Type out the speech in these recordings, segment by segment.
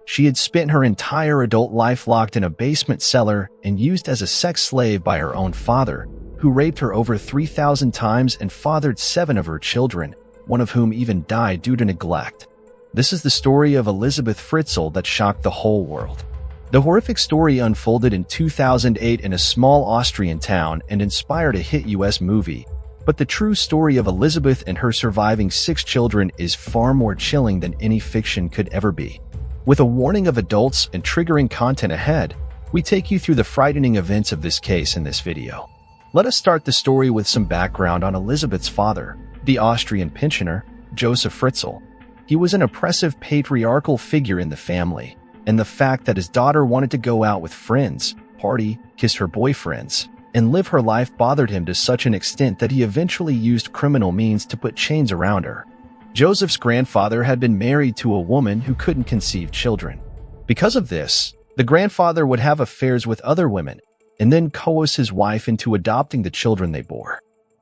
She had spent her entire adult life locked in a basement cellar and used as a sex slave by her own father, who raped her over 3,000 times and fathered 7 of her children, one of whom even died due to neglect. This is the story of Elizabeth Fritzl that shocked the whole world. The horrific story unfolded in 2008 in a small Austrian town and inspired a hit US movie, but the true story of Elizabeth and her surviving 6 children is far more chilling than any fiction could ever be. With a warning of adults and triggering content ahead, we take you through the frightening events of this case in this video. Let us start the story with some background on Elizabeth's father, the Austrian pensioner, Joseph Fritzl. He was an oppressive patriarchal figure in the family, and the fact that his daughter wanted to go out with friends, party, kiss her boyfriends, and live her life bothered him to such an extent that he eventually used criminal means to put chains around her. Joseph's grandfather had been married to a woman who couldn't conceive children. Because of this, the grandfather would have affairs with other women and then coerce his wife into adopting the children they bore.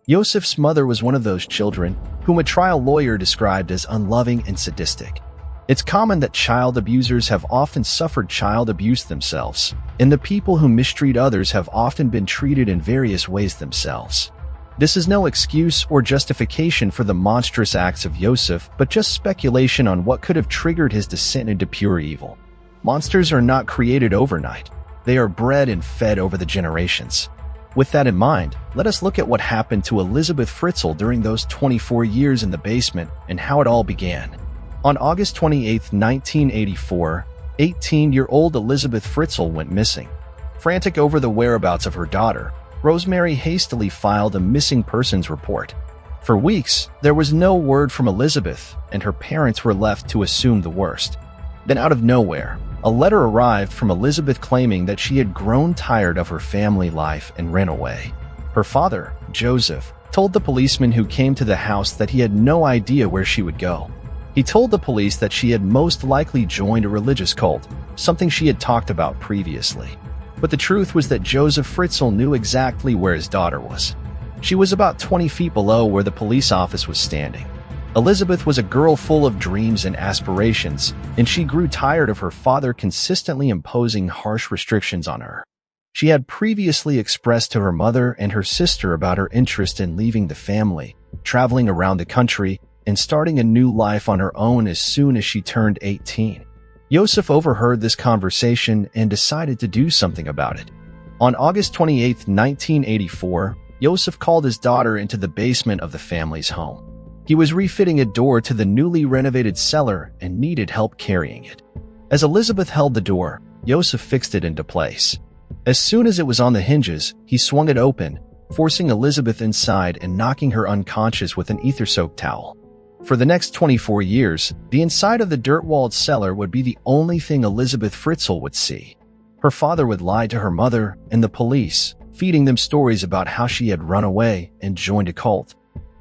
Joseph's mother was one of those children whom a trial lawyer described as unloving and sadistic. It's common that child abusers have often suffered child abuse themselves, and the people who mistreat others have often been treated in various ways themselves. This is no excuse or justification for the monstrous acts of Joseph, but just speculation on what could have triggered his descent into pure evil. Monsters are not created overnight. They are bred and fed over the generations. With that in mind, let us look at what happened to Elizabeth Fritzl during those 24 years in the basement and how it all began. On August 28, 1984, 18-year-old Elizabeth Fritzl went missing. Frantic over the whereabouts of her daughter, Rosemary hastily filed a missing persons report. For weeks, there was no word from Elizabeth, and her parents were left to assume the worst. Then out of nowhere, a letter arrived from Elizabeth claiming that she had grown tired of her family life and ran away. Her father, Joseph, told the policeman who came to the house that he had no idea where she would go. He told the police that she had most likely joined a religious cult, something she had talked about previously. But the truth was that Joseph Fritzl knew exactly where his daughter was. She was about 20 feet below where the police office was standing. Elizabeth was a girl full of dreams and aspirations, and she grew tired of her father consistently imposing harsh restrictions on her. She had previously expressed to her mother and her sister about her interest in leaving the family, traveling around the country, and starting a new life on her own as soon as she turned 18. Joseph overheard this conversation and decided to do something about it. On August 28, 1984, Joseph called his daughter into the basement of the family's home. He was refitting a door to the newly renovated cellar and needed help carrying it. As Elizabeth held the door, Joseph fixed it into place. As soon as it was on the hinges, he swung it open, forcing Elizabeth inside and knocking her unconscious with an ether-soaked towel. For the next 24 years, the inside of the dirt-walled cellar would be the only thing Elizabeth Fritzl would see. Her father would lie to her mother and the police, feeding them stories about how she had run away and joined a cult.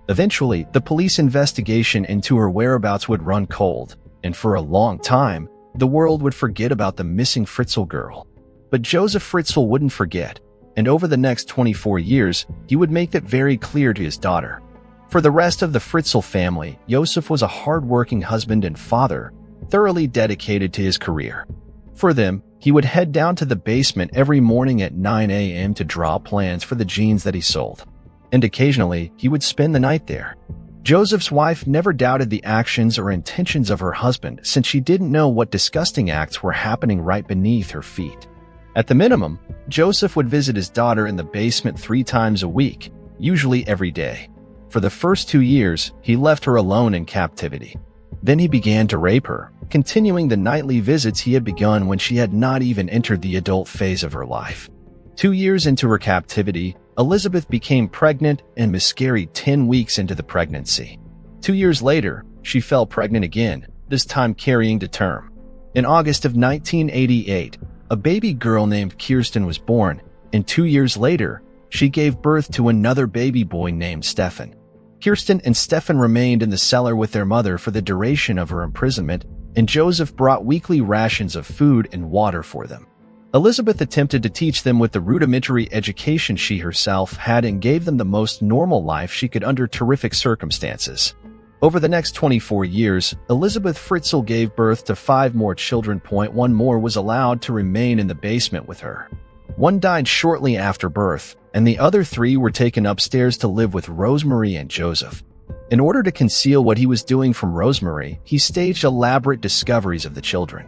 Eventually, the police investigation into her whereabouts would run cold, and for a long time, the world would forget about the missing Fritzl girl. But Joseph Fritzl wouldn't forget, and over the next 24 years, he would make that very clear to his daughter. For the rest of the Fritzl family, Joseph was a hard-working husband and father, thoroughly dedicated to his career. For them, he would head down to the basement every morning at 9 a.m. to draw plans for the jeans that he sold. And occasionally, he would spend the night there. Joseph's wife never doubted the actions or intentions of her husband since she didn't know what disgusting acts were happening right beneath her feet. At the minimum, Joseph would visit his daughter in the basement 3 times a week, usually every day. For the first 2 years, he left her alone in captivity. Then he began to rape her, continuing the nightly visits he had begun when she had not even entered the adult phase of her life. 2 years into her captivity, Elizabeth became pregnant and miscarried 10 weeks into the pregnancy. 2 years later, she fell pregnant again, this time carrying to term. In August of 1988, a baby girl named Kirsten was born, and 2 years later, she gave birth to another baby boy named Stefan. Kirsten and Stefan remained in the cellar with their mother for the duration of her imprisonment, and Joseph brought weekly rations of food and water for them. Elizabeth attempted to teach them with the rudimentary education she herself had and gave them the most normal life she could under terrific circumstances. Over the next 24 years, Elizabeth Fritzl gave birth to 5 more children. One more was allowed to remain in the basement with her. One died shortly after birth, and the other 3 were taken upstairs to live with Rosemary and Joseph. In order to conceal what he was doing from Rosemary, he staged elaborate discoveries of the children.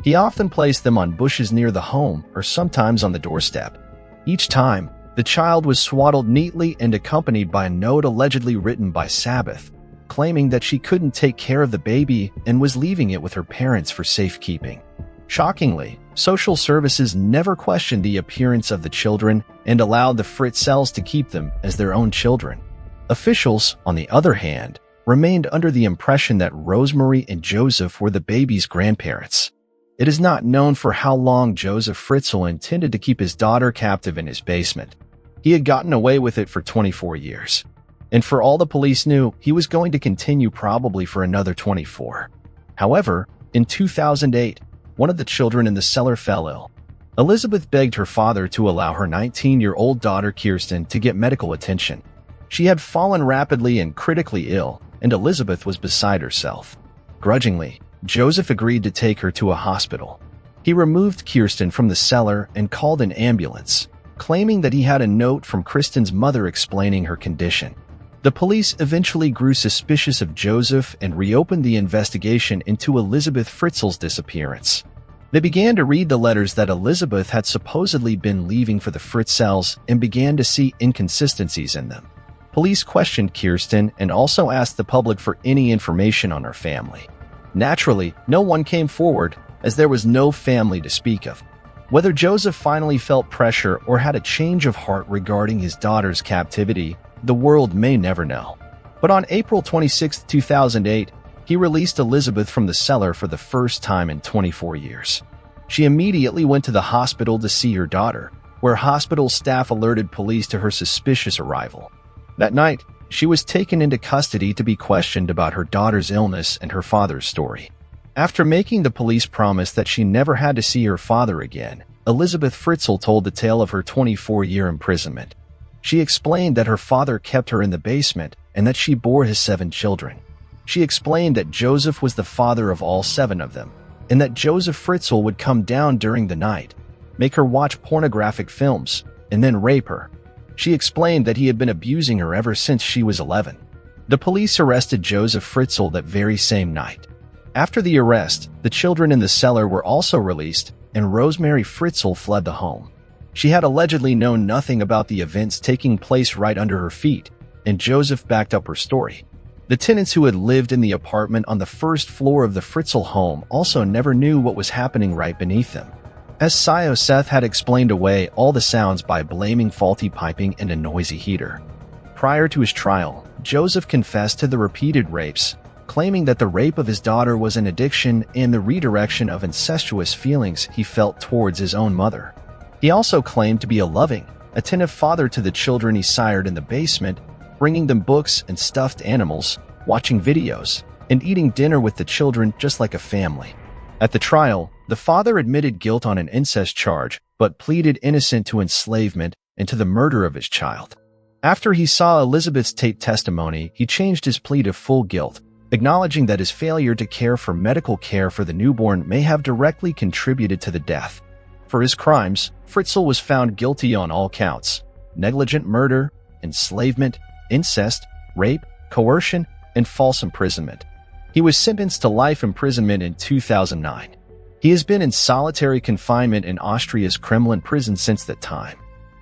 He often placed them on bushes near the home or sometimes on the doorstep. Each time, the child was swaddled neatly and accompanied by a note allegedly written by Sabbath, claiming that she couldn't take care of the baby and was leaving it with her parents for safekeeping. Shockingly, social services never questioned the appearance of the children and allowed the Fritzls to keep them as their own children. Officials, on the other hand, remained under the impression that Rosemary and Joseph were the baby's grandparents. It is not known for how long Joseph Fritzl intended to keep his daughter captive in his basement. He had gotten away with it for 24 years. And for all the police knew, he was going to continue probably for another 24. However, in 2008, one of the children in the cellar fell ill. Elizabeth begged her father to allow her 19-year-old daughter Kirsten to get medical attention. She had fallen rapidly and critically ill, and Elizabeth was beside herself. Grudgingly, Joseph agreed to take her to a hospital. He removed Kirsten from the cellar and called an ambulance, claiming that he had a note from Kirsten's mother explaining her condition. The police eventually grew suspicious of Joseph and reopened the investigation into Elizabeth Fritzl's disappearance. They began to read the letters that Elizabeth had supposedly been leaving for the Fritzls and began to see inconsistencies in them. Police questioned Kirsten and also asked the public for any information on her family. Naturally, no one came forward, as there was no family to speak of. Whether Joseph finally felt pressure or had a change of heart regarding his daughter's captivity, the world may never know. But on April 26, 2008, he released Elizabeth from the cellar for the first time in 24 years. She immediately went to the hospital to see her daughter, where hospital staff alerted police to her suspicious arrival. That night, she was taken into custody to be questioned about her daughter's illness and her father's story. After making the police promise that she never had to see her father again, Elizabeth Fritzl told the tale of her 24-year imprisonment. She explained that her father kept her in the basement and that she bore his 7 children. She explained that Joseph was the father of all 7 of them, and that Joseph Fritzl would come down during the night, make her watch pornographic films, and then rape her. She explained that he had been abusing her ever since she was 11. The police arrested Joseph Fritzl that very same night. After the arrest, the children in the cellar were also released, and Rosemary Fritzl fled the home. She had allegedly known nothing about the events taking place right under her feet, and Joseph backed up her story. The tenants who had lived in the apartment on the first floor of the Fritzl home also never knew what was happening right beneath them, as Seth had explained away all the sounds by blaming faulty piping and a noisy heater. Prior to his trial, Joseph confessed to the repeated rapes, claiming that the rape of his daughter was an addiction and the redirection of incestuous feelings he felt towards his own mother. He also claimed to be a loving, attentive father to the children he sired in the basement, bringing them books and stuffed animals, watching videos, and eating dinner with the children just like a family. At the trial, the father admitted guilt on an incest charge, but pleaded innocent to enslavement and to the murder of his child. After he saw Elizabeth's taped testimony, he changed his plea to full guilt, acknowledging that his failure to care for medical care for the newborn may have directly contributed to the death. For his crimes, Fritzl was found guilty on all counts: negligent murder, enslavement, incest, rape, coercion, and false imprisonment. He was sentenced to life imprisonment in 2009. He has been in solitary confinement in Austria's Kremlin prison since that time.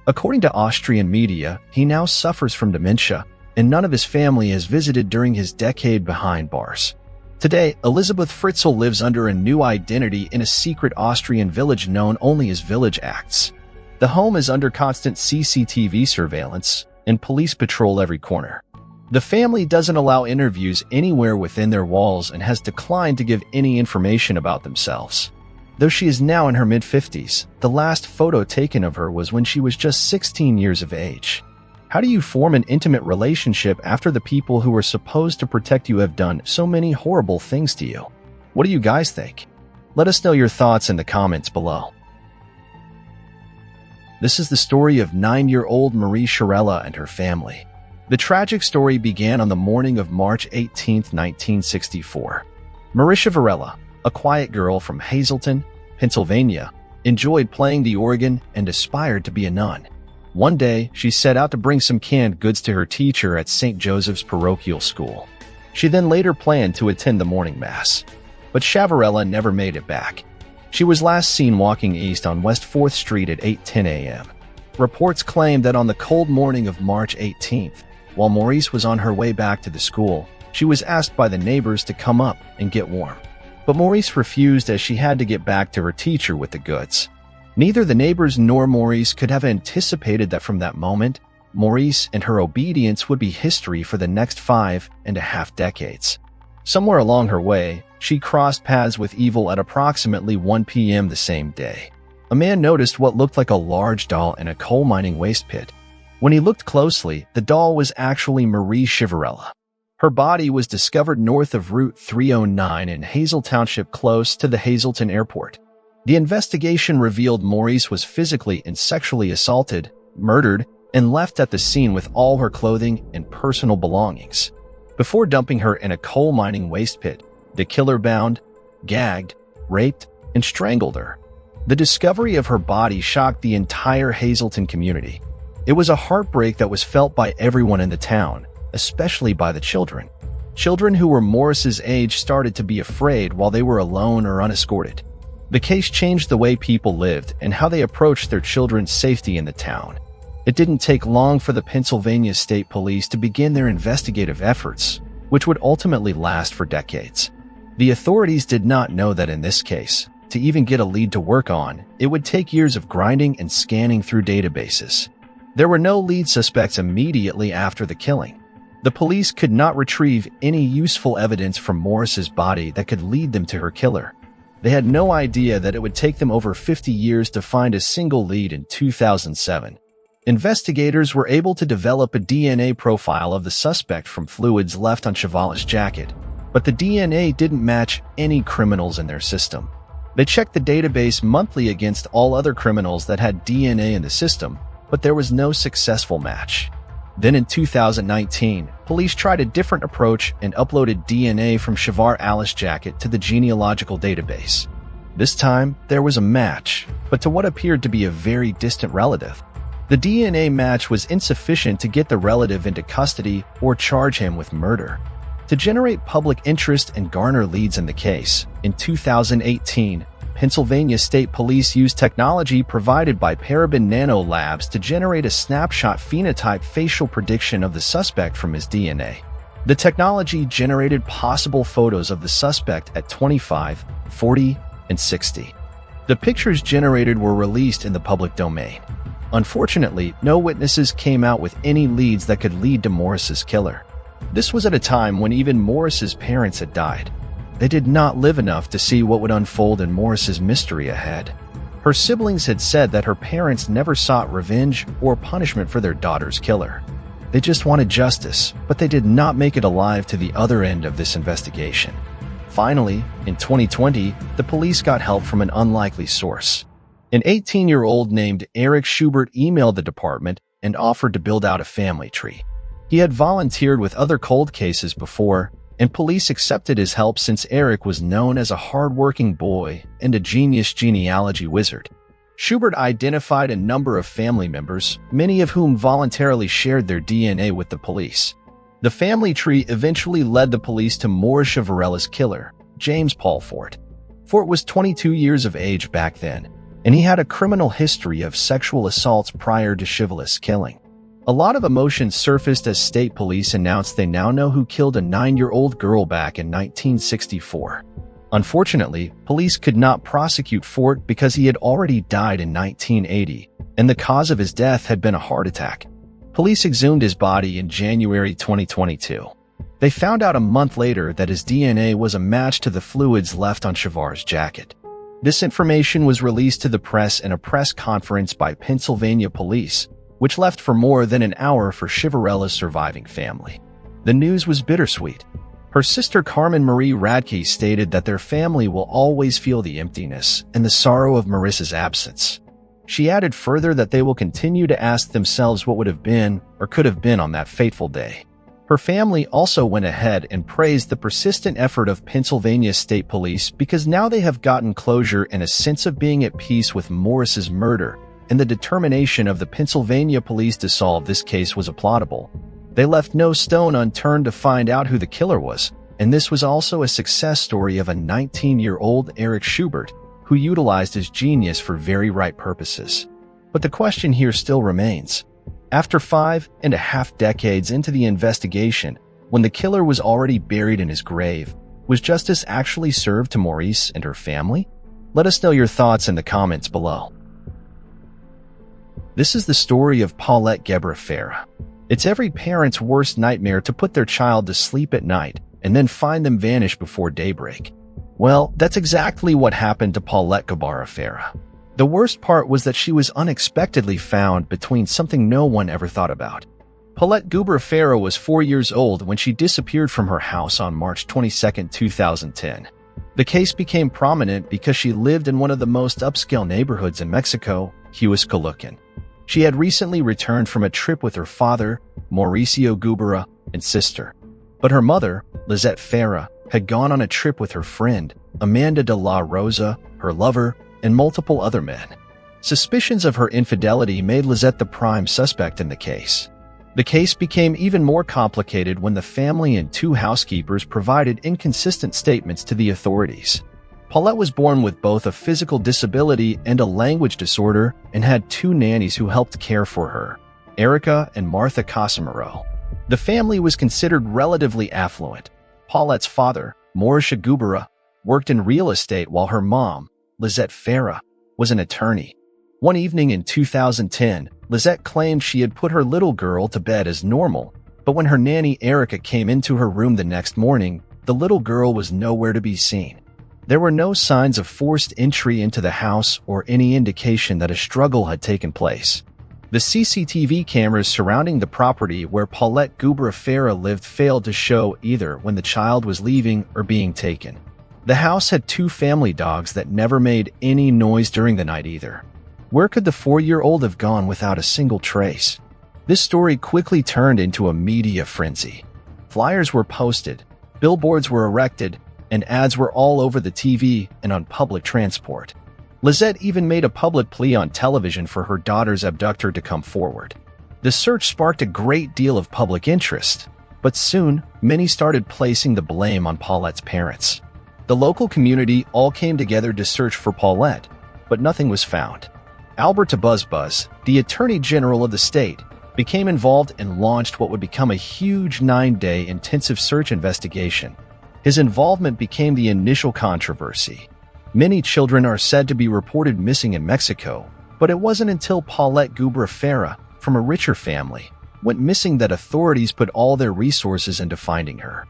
According to Austrian media, he now suffers from dementia, and none of his family has visited during his decade behind bars. Today, Elizabeth Fritzl lives under a new identity in a secret Austrian village known only as Village Acts. The home is under constant CCTV surveillance, and police patrol every corner. The family doesn't allow interviews anywhere within their walls and has declined to give any information about themselves. Though she is now in her mid-50s, the last photo taken of her was when she was just 16 years of age. How do you form an intimate relationship after the people who are supposed to protect you have done so many horrible things to you? What do you guys think? Let us know your thoughts in the comments below. This is the story of 9-year-old Marie Sharella and her family. The tragic story began on the morning of March 18, 1964. Marisha Varela, a quiet girl from Hazleton, Pennsylvania, enjoyed playing the organ and aspired to be a nun. One day, she set out to bring some canned goods to her teacher at St. Joseph's Parochial School. She then later planned to attend the morning mass. But Shavarella never made it back. She was last seen walking east on West 4th Street at 8:10 a.m. Reports claim that on the cold morning of March 18th, while Maurice was on her way back to the school, she was asked by the neighbors to come up and get warm. But Maurice refused as she had to get back to her teacher with the goods. Neither the neighbors nor Maurice could have anticipated that from that moment, Maurice and her obedience would be history for the next 5.5 decades. Somewhere along her way, she crossed paths with evil at approximately 1 p.m. the same day. A man noticed what looked like a large doll in a coal mining waste pit. When he looked closely, the doll was actually Marie Chivarella. Her body was discovered north of Route 309 in Hazel Township close to the Hazleton Airport. The investigation revealed Maurice was physically and sexually assaulted, murdered, and left at the scene with all her clothing and personal belongings. Before dumping her in a coal mining waste pit, the killer bound, gagged, raped, and strangled her. The discovery of her body shocked the entire Hazleton community. It was a heartbreak that was felt by everyone in the town, especially by the children. Children who were Morris's age started to be afraid while they were alone or unescorted. The case changed the way people lived and how they approached their children's safety in the town. It didn't take long for the Pennsylvania State Police to begin their investigative efforts, which would ultimately last for decades. The authorities did not know that in this case, to even get a lead to work on, it would take years of grinding and scanning through databases. There were no lead suspects immediately after the killing. The police could not retrieve any useful evidence from Morris's body that could lead them to her killer. They had no idea that it would take them over 50 years to find a single lead in 2007. Investigators were able to develop a DNA profile of the suspect from fluids left on Chiavale's jacket, but the DNA didn't match any criminals in their system. They checked the database monthly against all other criminals that had DNA in the system, but there was no successful match. Then in 2019, police tried a different approach and uploaded DNA from Shavar Alice's jacket to the genealogical database. This time, there was a match, but to what appeared to be a very distant relative. The DNA match was insufficient to get the relative into custody or charge him with murder. To generate public interest and garner leads in the case, in 2018, Pennsylvania State Police used technology provided by Parabon Nano Labs to generate a snapshot phenotype facial prediction of the suspect from his DNA. The technology generated possible photos of the suspect at 25, 40, and 60. The pictures generated were released in the public domain. Unfortunately, no witnesses came out with any leads that could lead to Morris's killer. This was at a time when even Morris's parents had died. They did not live enough to see what would unfold in Morris's mystery ahead. Her siblings had said that her parents never sought revenge or punishment for their daughter's killer. They just wanted justice, but they did not make it alive to the other end of this investigation. Finally, in 2020, the police got help from an unlikely source. An 18-year-old named Eric Schubert emailed the department and offered to build out a family tree. He had volunteered with other cold cases before, and police accepted his help since Eric was known as a hard-working boy and a genius genealogy wizard. Schubert identified a number of family members, many of whom voluntarily shared their DNA with the police. The family tree eventually led the police to Maurice Chiavarella's killer, James Paul Fort. Fort was 22 years of age back then, and he had a criminal history of sexual assaults prior to Chiavale's killing. A lot of emotion surfaced as state police announced they now know who killed a 9-year-old girl back in 1964. Unfortunately, police could not prosecute Fort because he had already died in 1980, and the cause of his death had been a heart attack. Police exhumed his body in January 2022. They found out a month later that his DNA was a match to the fluids left on Chiavar's jacket. This information was released to the press in a press conference by Pennsylvania police, which left for more than an hour for Chiavarella's surviving family. The news was bittersweet. Her sister Carmen Marie Radke stated that their family will always feel the emptiness and the sorrow of Marissa's absence. She added further that they will continue to ask themselves what would have been or could have been on that fateful day. Her family also went ahead and praised the persistent effort of Pennsylvania State Police because now they have gotten closure and a sense of being at peace with Morris's murder, and the determination of the Pennsylvania police to solve this case was applaudable. They left no stone unturned to find out who the killer was, and this was also a success story of a 19-year-old Eric Schubert who utilized his genius for very right purposes. But the question here still remains. After 5.5 decades into the investigation, when the killer was already buried in his grave, was justice actually served to Maurice and her family? Let us know your thoughts in the comments below. This is the story of Paulette Gebra Farah. It's every parent's worst nightmare to put their child to sleep at night and then find them vanish before daybreak. Well, that's exactly what happened to Paulette Gebra Farah. The worst part was that she was unexpectedly found between something no one ever thought about. Paulette Gebra Farah was 4 years old when she disappeared from her house on March 22, 2010. The case became prominent because she lived in one of the most upscale neighborhoods in Mexico, Huixquilucan. She had recently returned from a trip with her father, Mauricio Gebra, and sister. But her mother, Lizette Farah, had gone on a trip with her friend, Amanda de la Rosa, her lover, and multiple other men. Suspicions of her infidelity made Lizette the prime suspect in the case. The case became even more complicated when the family and 2 housekeepers provided inconsistent statements to the authorities. Paulette was born with both a physical disability and a language disorder and had 2 nannies who helped care for her, Erica and Martha Casimiro. The family was considered relatively affluent. Paulette's father, Maurice Gebra, worked in real estate while her mom, Lizette Farah, was an attorney. One evening in 2010, Lizette claimed she had put her little girl to bed as normal, but when her nanny Erica came into her room the next morning, the little girl was nowhere to be seen. There were no signs of forced entry into the house or any indication that a struggle had taken place. The CCTV cameras surrounding the property where Paulette Gebra Farah lived failed to show either when the child was leaving or being taken. The house had 2 family dogs that never made any noise during the night either. Where could the 4-year-old have gone without a single trace? This story quickly turned into a media frenzy. Flyers were posted, billboards were erected, and ads were all over the TV and on public transport. Lizette even made a public plea on television for her daughter's abductor to come forward. The search sparked a great deal of public interest, but soon, many started placing the blame on Paulette's parents. The local community all came together to search for Paulette, but nothing was found. Albert Buzz, the Attorney General of the state, became involved and launched what would become a huge 9-day intensive search investigation. His involvement became the initial controversy. Many children are said to be reported missing in Mexico, but it wasn't until Paulette Gebra Farah, from a richer family, went missing that authorities put all their resources into finding her.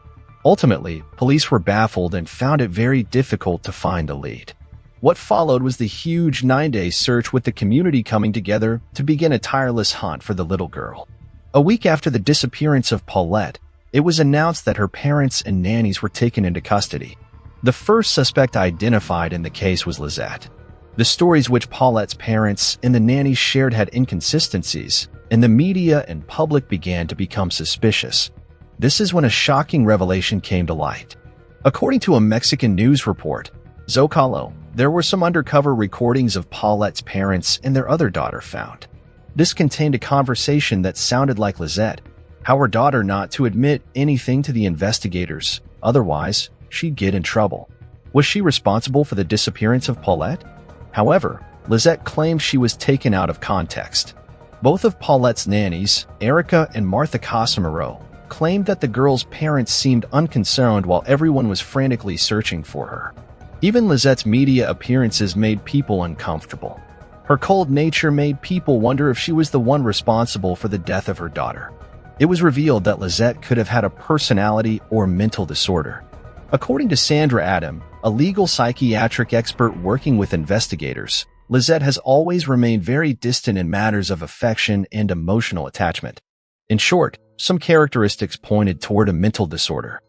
Ultimately, police were baffled and found it very difficult to find a lead. What followed was the huge 9-day search, with the community coming together to begin a tireless hunt for the little girl. A week after the disappearance of Paulette, it was announced that her parents and nannies were taken into custody. The first suspect identified in the case was Lizette. The stories which Paulette's parents and the nannies shared had inconsistencies, and the media and public began to become suspicious. This is when a shocking revelation came to light. According to a Mexican news report, Zocalo, there were some undercover recordings of Paulette's parents and their other daughter found. This contained a conversation that sounded like Lizette, how her daughter not to admit anything to the investigators, otherwise she'd get in trouble. Was she responsible for the disappearance of Paulette? However, Lizette claimed she was taken out of context. Both of Paulette's nannies, Erica and Martha Casimiro, claimed that the girl's parents seemed unconcerned while everyone was frantically searching for her. Even Lizette's media appearances made people uncomfortable. Her cold nature made people wonder if she was the one responsible for the death of her daughter. It was revealed that Lizette could have had a personality or mental disorder. According to Sandra Adam, a legal psychiatric expert working with investigators, Lizette has always remained very distant in matters of affection and emotional attachment. In short, some characteristics pointed toward a mental disorder.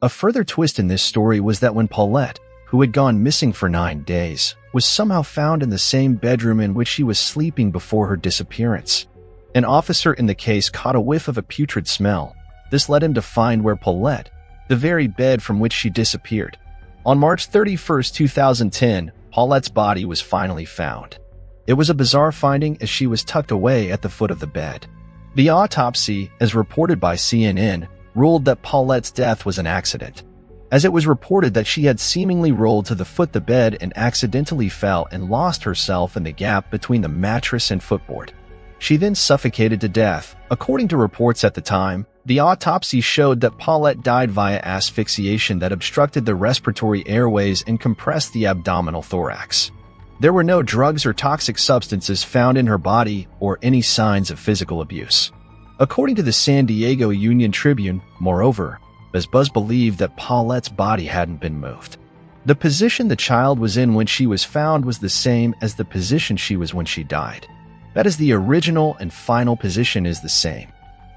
A further twist in this story was that when Paulette, who had gone missing for 9 days, was somehow found in the same bedroom in which she was sleeping before her disappearance. An officer in the case caught a whiff of a putrid smell. This led him to find where Paulette, the very bed from which she disappeared. On March 31, 2010, Paulette's body was finally found. It was a bizarre finding as she was tucked away at the foot of the bed. The autopsy, as reported by CNN, ruled that Paulette's death was an accident, as it was reported that she had seemingly rolled to the foot of the bed and accidentally fell and lost herself in the gap between the mattress and footboard. She then suffocated to death. According to reports at the time, the autopsy showed that Paulette died via asphyxiation that obstructed the respiratory airways and compressed the abdominal thorax. There were no drugs or toxic substances found in her body or any signs of physical abuse. According to the San Diego Union Tribune, moreover, Buzz believed that Paulette's body hadn't been moved. The position the child was in when she was found was the same as the position she was when she died. That is, the original and final position is the same,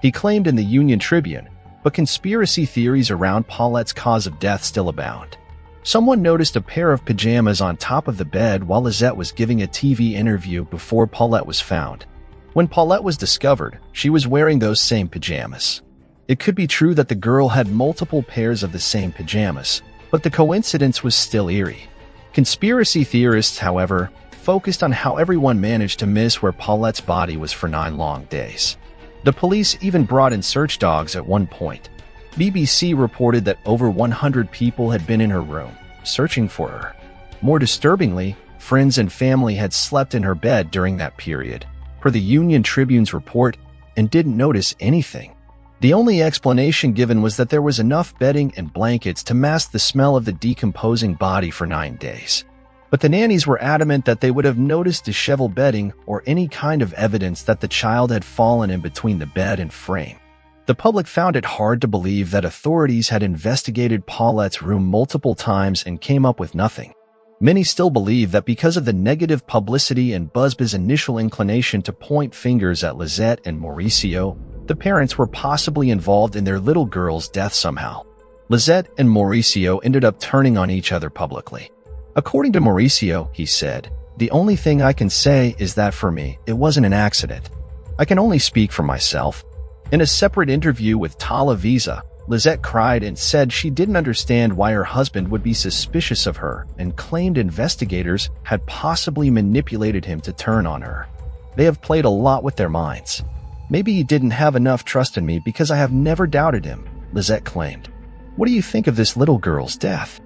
he claimed in the Union Tribune, but conspiracy theories around Paulette's cause of death still abound. Someone noticed a pair of pajamas on top of the bed while Lizette was giving a TV interview before Paulette was found. When Paulette was discovered, she was wearing those same pajamas. It could be true that the girl had multiple pairs of the same pajamas, but the coincidence was still eerie. Conspiracy theorists, however, focused on how everyone managed to miss where Paulette's body was for 9 long days. The police even brought in search dogs at one point. BBC reported that over 100 people had been in her room, searching for her. More disturbingly, friends and family had slept in her bed during that period, per the Union Tribune's report, and didn't notice anything. The only explanation given was that there was enough bedding and blankets to mask the smell of the decomposing body for 9 days. But the nannies were adamant that they would have noticed disheveled bedding or any kind of evidence that the child had fallen in between the bed and frame. The public found it hard to believe that authorities had investigated Paulette's room multiple times and came up with nothing. Many still believe that because of the negative publicity and Buzz's initial inclination to point fingers at Lizette and Mauricio, the parents were possibly involved in their little girl's death somehow. Lizette and Mauricio ended up turning on each other publicly. According to Mauricio, he said, "The only thing I can say is that for me, it wasn't an accident. I can only speak for myself." In a separate interview with Televisa, Lizette cried and said she didn't understand why her husband would be suspicious of her and claimed investigators had possibly manipulated him to turn on her. "They have played a lot with their minds. Maybe he didn't have enough trust in me because I have never doubted him," Lizette claimed. What do you think of this little girl's death?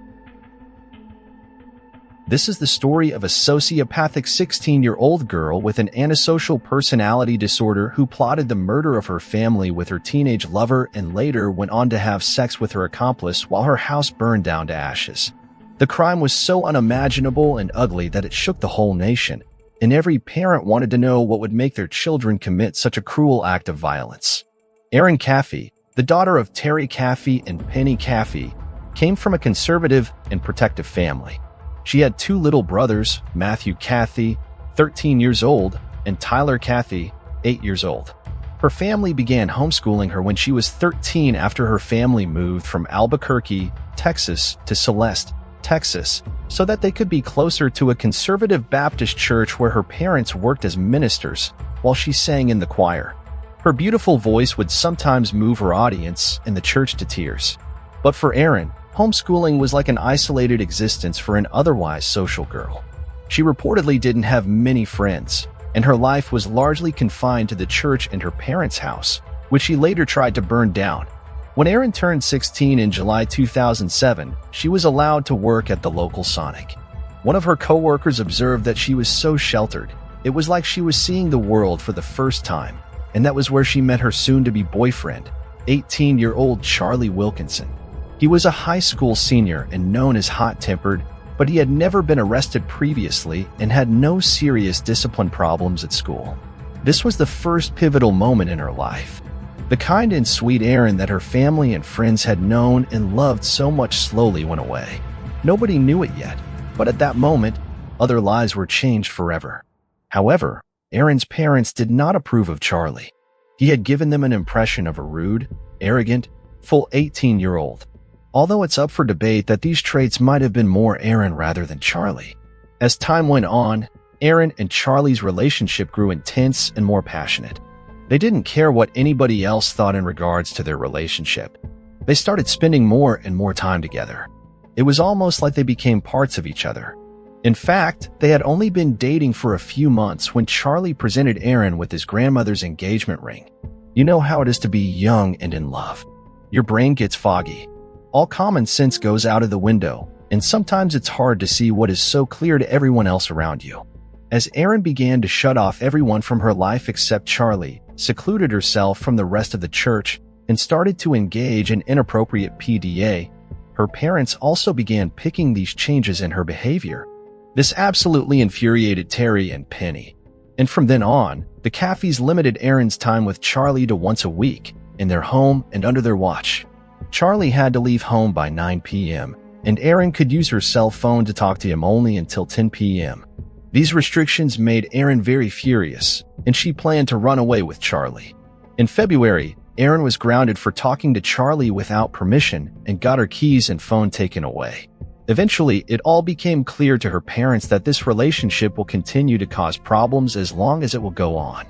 This is the story of a sociopathic 16-year-old girl with an antisocial personality disorder who plotted the murder of her family with her teenage lover and later went on to have sex with her accomplice while her house burned down to ashes. The crime was so unimaginable and ugly that it shook the whole nation, and every parent wanted to know what would make their children commit such a cruel act of violence. Erin Caffey, the daughter of Terry Caffey and Penny Caffey, came from a conservative and protective family. She had 2 little brothers, Matthew Caffey, 13 years old, and Tyler Caffey, 8 years old. Her family began homeschooling her when she was 13 after her family moved from Albuquerque, Texas to Celeste, Texas, so that they could be closer to a conservative Baptist church where her parents worked as ministers while she sang in the choir. Her beautiful voice would sometimes move her audience and the church to tears. But for Erin, homeschooling was like an isolated existence for an otherwise social girl. She reportedly didn't have many friends, and her life was largely confined to the church and her parents' house, which she later tried to burn down. When Erin turned 16 in July 2007, she was allowed to work at the local Sonic. One of her co-workers observed that she was so sheltered, it was like she was seeing the world for the first time, and that was where she met her soon-to-be boyfriend, 18-year-old Charlie Wilkinson. He was a high school senior and known as hot-tempered, but he had never been arrested previously and had no serious discipline problems at school. This was the first pivotal moment in her life. The kind and sweet Erin that her family and friends had known and loved so much slowly went away. Nobody knew it yet, but at that moment, other lives were changed forever. However, Erin's parents did not approve of Charlie. He had given them an impression of a rude, arrogant, full 18-year-old. Although it's up for debate that these traits might have been more Erin rather than Charlie. As time went on, Aaron and Charlie's relationship grew intense and more passionate. They didn't care what anybody else thought in regards to their relationship. They started spending more and more time together. It was almost like they became parts of each other. In fact, they had only been dating for a few months when Charlie presented Aaron with his grandmother's engagement ring. You know how it is to be young and in love. Your brain gets foggy. All common sense goes out of the window, and sometimes it's hard to see what is so clear to everyone else around you. As Aaron began to shut off everyone from her life except Charlie, secluded herself from the rest of the church, and started to engage in inappropriate PDA, her parents also began picking these changes in her behavior. This absolutely infuriated Terry and Penny. And from then on, the Caffeys limited Aaron's time with Charlie to once a week, in their home and under their watch. Charlie had to leave home by 9 p.m., and Aaron could use her cell phone to talk to him only until 10 p.m. These restrictions made Aaron very furious, and she planned to run away with Charlie. In February, Aaron was grounded for talking to Charlie without permission and got her keys and phone taken away. Eventually, it all became clear to her parents that this relationship will continue to cause problems as long as it will go on.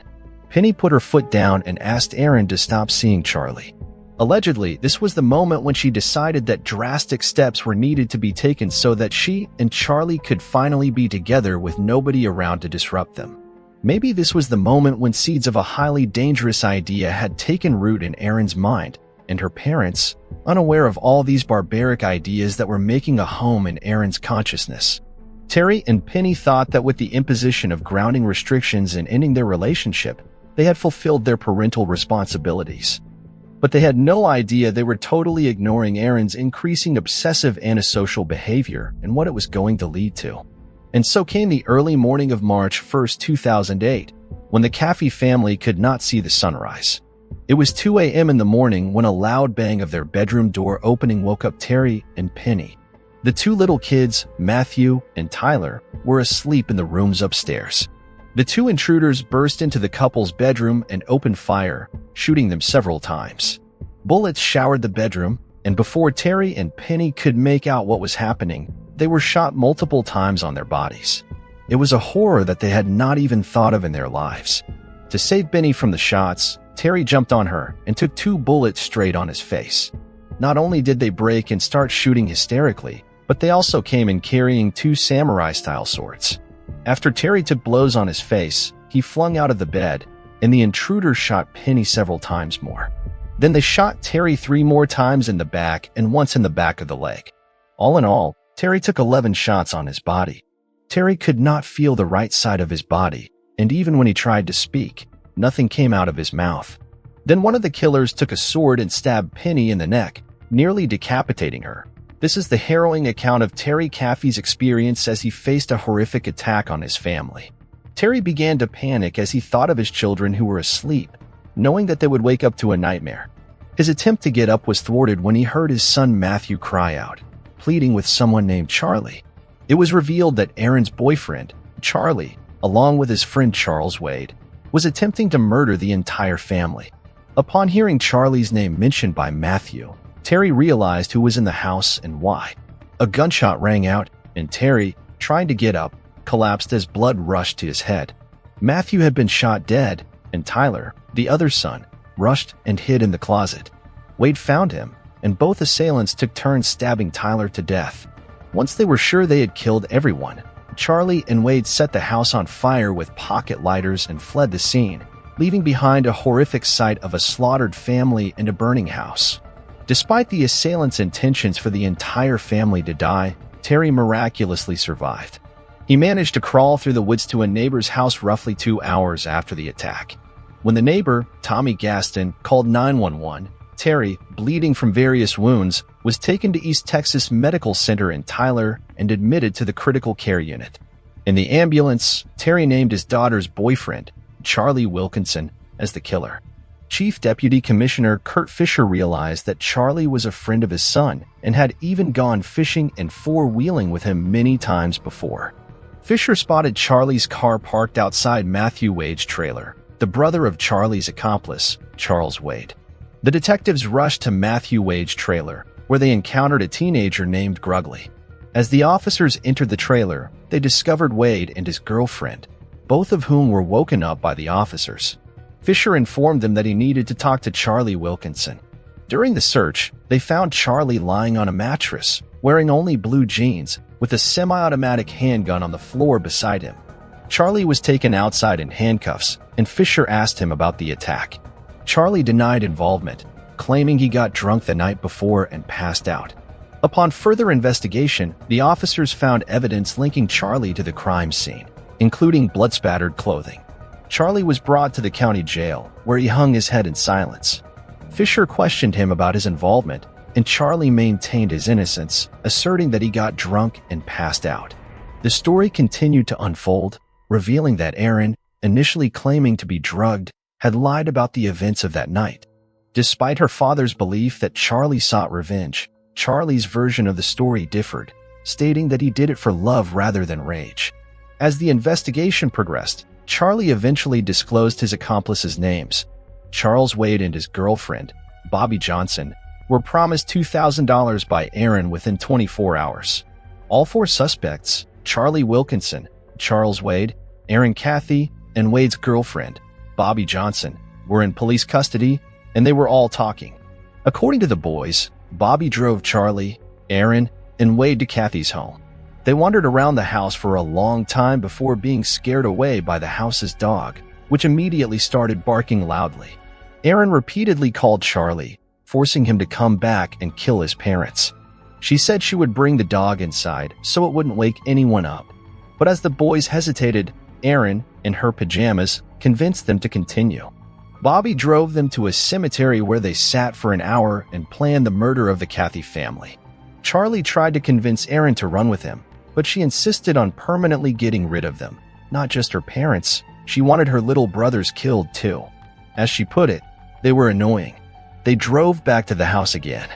Penny put her foot down and asked Aaron to stop seeing Charlie. Allegedly, this was the moment when she decided that drastic steps were needed to be taken so that she and Charlie could finally be together with nobody around to disrupt them. Maybe this was the moment when seeds of a highly dangerous idea had taken root in Aaron's mind, and her parents, unaware of all these barbaric ideas that were making a home in Aaron's consciousness. Terry and Penny thought that with the imposition of grounding restrictions and ending their relationship, they had fulfilled their parental responsibilities. But they had no idea they were totally ignoring Aaron's increasing obsessive antisocial behavior and what it was going to lead to. And so came the early morning of March 1st, 2008, when the Caffey family could not see the sunrise. It was 2 a.m. in the morning when a loud bang of their bedroom door opening woke up Terry and Penny. The two little kids, Matthew and Tyler, were asleep in the rooms upstairs. The two intruders burst into the couple's bedroom and opened fire, shooting them several times. Bullets showered the bedroom, and before Terry and Penny could make out what was happening, they were shot multiple times on their bodies. It was a horror that they had not even thought of in their lives. To save Benny from the shots, Terry jumped on her and took 2 bullets straight on his face. Not only did they break and start shooting hysterically, but they also came in carrying 2 samurai-style swords. After Terry took blows on his face, he flung out of the bed, and the intruders shot Penny several times more. Then they shot Terry 3 more times in the back and once in the back of the leg. All in all, Terry took 11 shots on his body. Terry could not feel the right side of his body, and even when he tried to speak, nothing came out of his mouth. Then one of the killers took a sword and stabbed Penny in the neck, nearly decapitating her. This is the harrowing account of Terry Caffey's experience as he faced a horrific attack on his family. Terry began to panic as he thought of his children who were asleep, knowing that they would wake up to a nightmare. His attempt to get up was thwarted when he heard his son Matthew cry out, pleading with someone named Charlie. It was revealed that Aaron's boyfriend, Charlie, along with his friend Charles Wade, was attempting to murder the entire family. Upon hearing Charlie's name mentioned by Matthew, Terry realized who was in the house and why. A gunshot rang out, and Terry, trying to get up, collapsed as blood rushed to his head. Matthew had been shot dead, and Tyler, the other son, rushed and hid in the closet. Wade found him, and both assailants took turns stabbing Tyler to death. Once they were sure they had killed everyone, Charlie and Wade set the house on fire with pocket lighters and fled the scene, leaving behind a horrific sight of a slaughtered family and a burning house. Despite the assailants' intentions for the entire family to die, Terry miraculously survived. He managed to crawl through the woods to a neighbor's house roughly 2 hours after the attack. When the neighbor, Tommy Gaston, called 911, Terry, bleeding from various wounds, was taken to East Texas Medical Center in Tyler and admitted to the critical care unit. In the ambulance, Terry named his daughter's boyfriend, Charlie Wilkinson, as the killer. Chief Deputy Commissioner Kurt Fisher realized that Charlie was a friend of his son and had even gone fishing and four-wheeling with him many times before. Fisher spotted Charlie's car parked outside Matthew Wade's trailer, the brother of Charlie's accomplice, Charles Wade. The detectives rushed to Matthew Wade's trailer, where they encountered a teenager named Grugley. As the officers entered the trailer, they discovered Wade and his girlfriend, both of whom were woken up by the officers. Fisher informed them that he needed to talk to Charlie Wilkinson. During the search, they found Charlie lying on a mattress, wearing only blue jeans, with a semi-automatic handgun on the floor beside him. Charlie was taken outside in handcuffs, and Fisher asked him about the attack. Charlie denied involvement, claiming he got drunk the night before and passed out. Upon further investigation, the officers found evidence linking Charlie to the crime scene, including blood-spattered clothing. Charlie was brought to the county jail, where he hung his head in silence. Fisher questioned him about his involvement, and Charlie maintained his innocence, asserting that he got drunk and passed out. The story continued to unfold, revealing that Erin, initially claiming to be drugged, had lied about the events of that night. Despite her father's belief that Charlie sought revenge, Charlie's version of the story differed, stating that he did it for love rather than rage. As the investigation progressed, Charlie eventually disclosed his accomplices' names. Charles Wade and his girlfriend, Bobby Johnson, were promised $2,000 by Erin within 24 hours. All four suspects, Charlie Wilkinson, Charles Wade, Erin Cathy, and Wade's girlfriend, Bobby Johnson, were in police custody, and they were all talking. According to the boys, Bobby drove Charlie, Erin, and Wade to Cathy's home. They wandered around the house for a long time before being scared away by the house's dog, which immediately started barking loudly. Erin repeatedly called Charlie, forcing him to come back and kill his parents. She said she would bring the dog inside so it wouldn't wake anyone up. But as the boys hesitated, Erin, in her pajamas, convinced them to continue. Bobby drove them to a cemetery where they sat for an hour and planned the murder of the Cathy family. Charlie tried to convince Erin to run with him, but she insisted on permanently getting rid of them. Not just her parents, she wanted her little brothers killed too. As she put it, they were annoying. They drove back to the house again.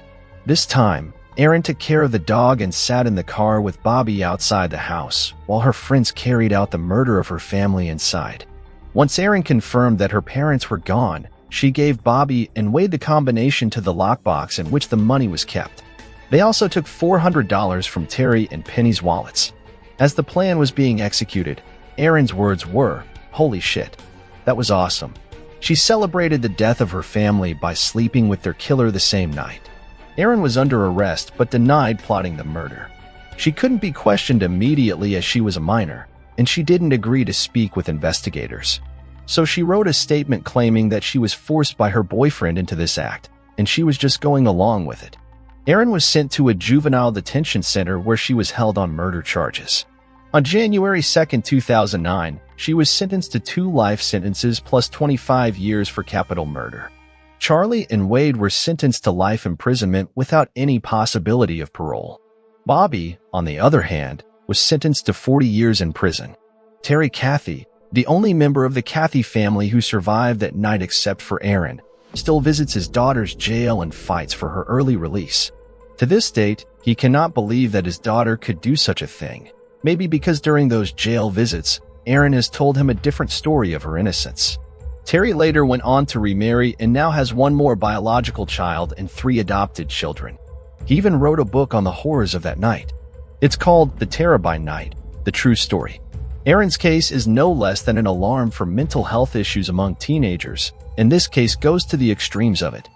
This time, Erin took care of the dog and sat in the car with Bobby outside the house, while her friends carried out the murder of her family inside. Once Erin confirmed that her parents were gone, she gave Bobby and Wade the combination to the lockbox in which the money was kept. They also took $400 from Terry and Penny's wallets. As the plan was being executed, Erin's words were, "Holy shit, that was awesome." She celebrated the death of her family by sleeping with their killer the same night. Erin was under arrest but denied plotting the murder. She couldn't be questioned immediately as she was a minor, and she didn't agree to speak with investigators. So she wrote a statement claiming that she was forced by her boyfriend into this act, and she was just going along with it. Erin was sent to a juvenile detention center where she was held on murder charges. On January 2, 2009, she was sentenced to 2 life sentences plus 25 years for capital murder. Charlie and Wade were sentenced to life imprisonment without any possibility of parole. Bobby, on the other hand, was sentenced to 40 years in prison. Terry Cathy, the only member of the Cathy family who survived that night except for Erin, still visits his daughter's jail and fights for her early release. To this date, he cannot believe that his daughter could do such a thing. Maybe because during those jail visits, Erin has told him a different story of her innocence. Terry later went on to remarry and now has 1 more biological child and 3 adopted children. He even wrote a book on the horrors of that night. It's called The Terrifying Night, The True Story. Erin's case is no less than an alarm for mental health issues among teenagers, and this case goes to the extremes of it.